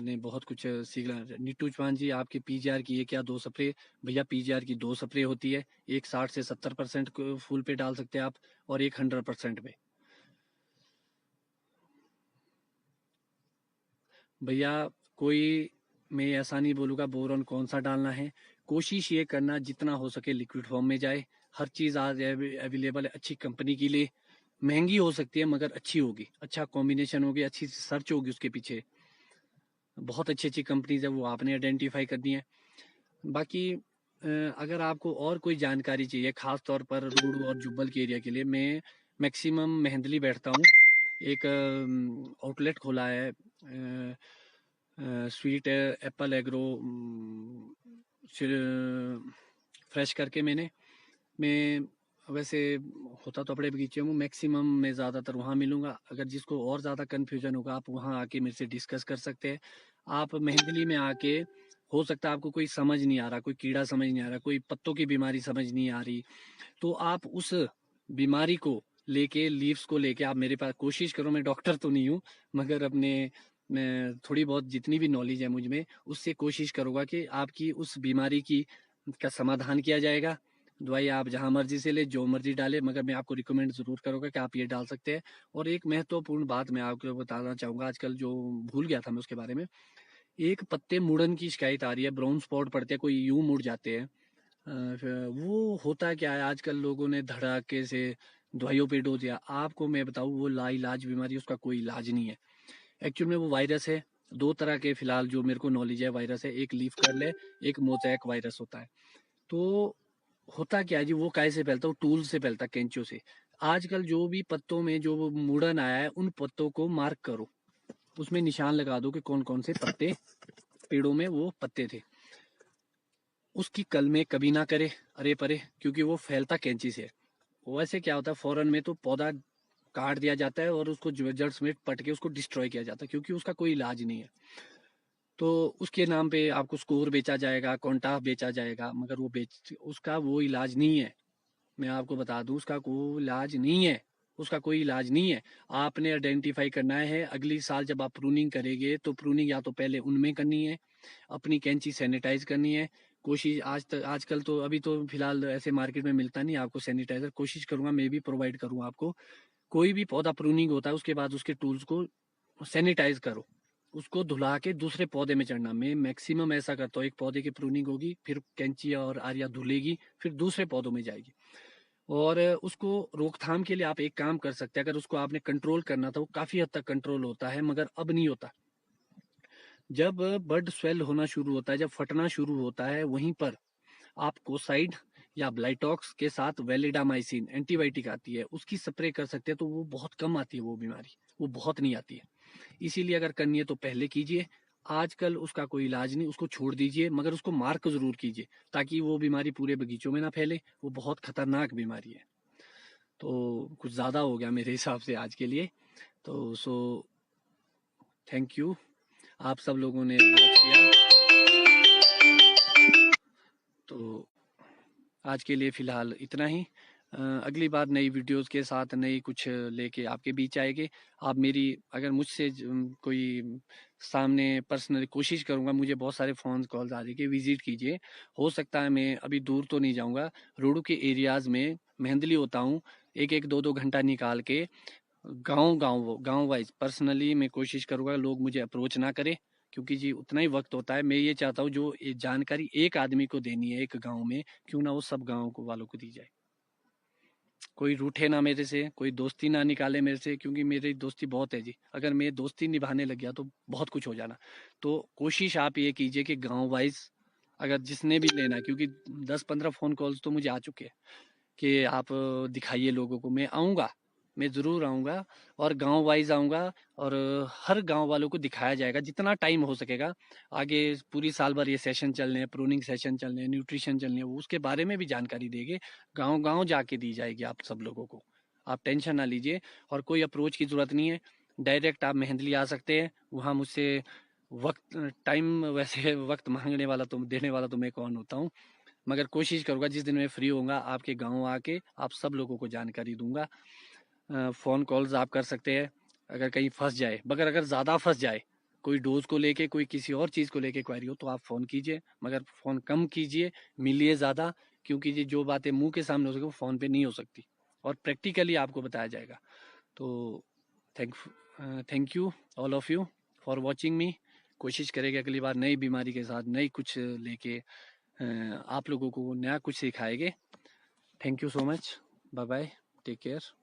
ने बहुत कुछ सीखा। नीतू चौहान जी, आपके पीजीआर की ये क्या 2 स्प्रे? भैया पीजीआर की 2 स्प्रे होती है, एक 60 से 70% फूल पे डाल सकते हैं आप, और एक 100% में। भैया कोई, मैं ऐसा नहीं बोलूँगा बोरॉन कौन सा डालना है, कोशिश ये करना जितना हो सके लिक्विड फॉर्म में जाए। हर चीज़ आज अवेलेबल है, अच्छी कंपनी की लिए महंगी हो सकती है मगर अच्छी होगी, अच्छा कॉम्बिनेशन होगी, अच्छी सर्च होगी उसके पीछे। बहुत अच्छी अच्छी कंपनीज है, वो आपने आइडेंटिफाई करनी है। बाकी अगर आपको और कोई जानकारी चाहिए, खास तौर पर रूड़ और जुब्बल के एरिया के लिए, मैं मैक्सिमम मेहंदली बैठता हूँ। एक आउटलेट खोला है, स्वीट एप्पल एग्रो फ्रेश करके। मैं वैसे होता तो अपने बगीचे में, मैक्सिमम मैं ज़्यादातर वहाँ मिलूंगा। अगर जिसको और ज़्यादा कन्फ्यूजन होगा, आप वहाँ आके मेरे से डिस्कस कर सकते हैं। आप मेहंदली में आके, हो सकता है आपको कोई समझ नहीं आ रहा, कोई कीड़ा समझ नहीं आ रहा, कोई पत्तों की बीमारी समझ नहीं आ रही, तो आप उस बीमारी को लेके, लीव्स को लेके आप मेरे पास कोशिश करो। मैं डॉक्टर तो नहीं हूँ, मगर अपने मैं थोड़ी बहुत जितनी भी नॉलेज है मुझ में, उससे कोशिश करूँगा कि आपकी उस बीमारी की का समाधान किया जाएगा। दवाई आप जहाँ मर्जी से ले, जो मर्जी डाले, मगर मैं आपको रिकमेंड जरूर करूँगा कि आप ये डाल सकते हैं। और एक महत्वपूर्ण बात मैं आपको बताना चाहूँगा, आजकल जो भूल गया था मैं उसके बारे में। एक पत्ते मुड़न की शिकायत आ रही है, ब्राउन स्पॉट पड़ते हैं, कोई यूं मुड़ जाते हैं। वो होता क्या है, आजकल लोगों ने धड़ाके से दवाइयों पे डो दिया। आपको मैं बताऊं, वो लाइलाज बीमारी, उसका कोई इलाज नहीं है। एक्चुअल में वो वायरस है। 2 तरह के फिलहाल जो मेरे को नॉलेज है वायरस है, एक लीफ कर्ल है, एक मोजैक वायरस होता है। तो होता क्या है जी, वो कैसे फैलता है? वो टूल से फैलता है, कैंचों से। आजकल जो भी पत्तों में जो वो मुड़न आया है, उन पत्तों को मार्क करो, उसमें निशान लगा दो कि कौन कौन से पत्ते, पेड़ों में वो पत्ते थे। उसकी कलमें कभी ना करे अरे परे, क्योंकि वो फैलता कैंची से है। वैसे क्या होता है, फौरन में तो पौधा काट दिया जाता है और उसको जड़ समेत पट के उसको डिस्ट्रॉय किया जाता है, क्योंकि उसका कोई इलाज नहीं है। तो उसके नाम पे आपको स्कोर बेचा जाएगा, कॉन्टाफ बेचा जाएगा, मगर वो बेच, उसका वो इलाज नहीं है। मैं आपको बता दूं, उसका कोई इलाज नहीं है, उसका कोई इलाज नहीं है। आपने आइडेंटिफाई करना है, अगली साल जब आप प्रूनिंग करेंगे तो प्रूनिंग या तो पहले उनमें करनी है, अपनी कैंची सैनिटाइज करनी है। कोशिश आज तक, आजकल तो अभी तो फिलहाल ऐसे मार्केट में मिलता नहीं आपको सैनिटाइजर, कोशिश करूंगा मैं भी प्रोवाइड करूँ आपको। कोई भी पौधा प्रूनिंग होता है उसके बाद उसके टूल्स को सैनिटाइज करो, उसको धुला के दूसरे पौधे में चढ़ना। मैं मैक्सिमम ऐसा करता हूँ, एक पौधे की प्रूनिंग होगी, फिर कैंची और आरिया धुलेगी, फिर दूसरे पौधों में जाएगी। और उसको रोकथाम के लिए आप एक काम कर सकते हैं, अगर उसको आपने कंट्रोल करना था, वो काफ़ी हद तक कंट्रोल होता है, मगर अब नहीं होता। जब ब्लड स्वेल होना शुरू होता है, जब फटना शुरू होता है, वहीं पर आप कोसाइड या ब्लाइटॉक्स के साथ वेलिडामाइसिन एंटीबायोटिक आती है, उसकी स्प्रे कर सकते हैं, तो वो बहुत कम आती है वो बीमारी, वो बहुत नहीं आती है। इसीलिए अगर करनी है तो पहले कीजिए। आजकल उसका कोई इलाज नहीं, उसको छोड़ दीजिए, मगर उसको मार्क जरूर कीजिए ताकि वो बीमारी पूरे बगीचों में ना फैले। वो बहुत खतरनाक बीमारी है। तो कुछ ज़्यादा हो गया मेरे हिसाब से आज के लिए। तो थैंक यू, आप सब लोगों ने मदद किया। तो आज के लिए फ़िलहाल इतना ही। अगली बार नई वीडियोस के साथ नई कुछ लेके आपके बीच आएंगे। आप मेरी अगर मुझसे कोई सामने पर्सनली कोशिश करूँगा, मुझे बहुत सारे फ़ोन कॉल्स आ रही कि विज़िट कीजिए। हो सकता है मैं अभी दूर तो नहीं जाऊँगा, रोडू के एरियाज़ में मेहंदली होता हूँ, एक एक दो दो घंटा निकाल के गांव वाइज पर्सनली मैं कोशिश करूंगा लोग मुझे अप्रोच ना करें, क्योंकि जी उतना ही वक्त होता है। मैं ये चाहता हूँ जो ये जानकारी एक आदमी को देनी है एक गांव में, क्यों ना वो सब गांव को वालों को दी जाए। कोई रूठे ना मेरे से, कोई दोस्ती ना निकाले मेरे से, क्योंकि मेरी दोस्ती बहुत है जी। अगर मैं दोस्ती निभाने लग गया तो बहुत कुछ हो जाना। तो कोशिश आप ये कीजिए कि गांव वाइज अगर जिसने भी लेना, क्योंकि 10-15 फ़ोन कॉल्स तो मुझे आ चुके हैं कि आप दिखाइए लोगों को। मैं आऊँगा, मैं ज़रूर आऊँगा और गांव वाइज आऊँगा, और हर गांव वालों को दिखाया जाएगा जितना टाइम हो सकेगा। आगे पूरी साल भर ये सेशन चलने हैं, प्रूनिंग सेशन चलने हैं, न्यूट्रिशन चलने हैं, वो उसके बारे में भी जानकारी देंगे। गांव गांव जाके दी जाएगी आप सब लोगों को। आप टेंशन ना लीजिए और कोई अप्रोच की ज़रूरत नहीं है। डायरेक्ट आप मेहंदली आ सकते हैं, वहाँ मुझसे वक्त टाइम वैसे वक्त मांगने वाला तो देने वाला तो मैं कौन होता हूँ, मगर कोशिश करूंगा जिस दिन मैं फ्री होऊंगा आपके गांव आके आप सब लोगों को जानकारी दूंगा। फ़ोन कॉल्स आप कर सकते हैं अगर कहीं फंस जाए, मगर अगर ज़्यादा फंस जाए, कोई डोज को लेके कोई किसी और चीज़ को लेके क्वेरी हो, तो आप फ़ोन कीजिए, मगर फ़ोन कम कीजिए, मिलिए ज़्यादा। क्योंकि ये जो बातें मुंह के सामने हो सके वो फ़ोन पे नहीं हो सकती, और प्रैक्टिकली आपको बताया जाएगा। तो thank thank you all of you for watching मी। कोशिश करेंगे अगली बार नई बीमारी के साथ नई कुछ लेके आप लोगों को नया कुछ सिखाएंगे। Thank you so much. Bye bye, take care.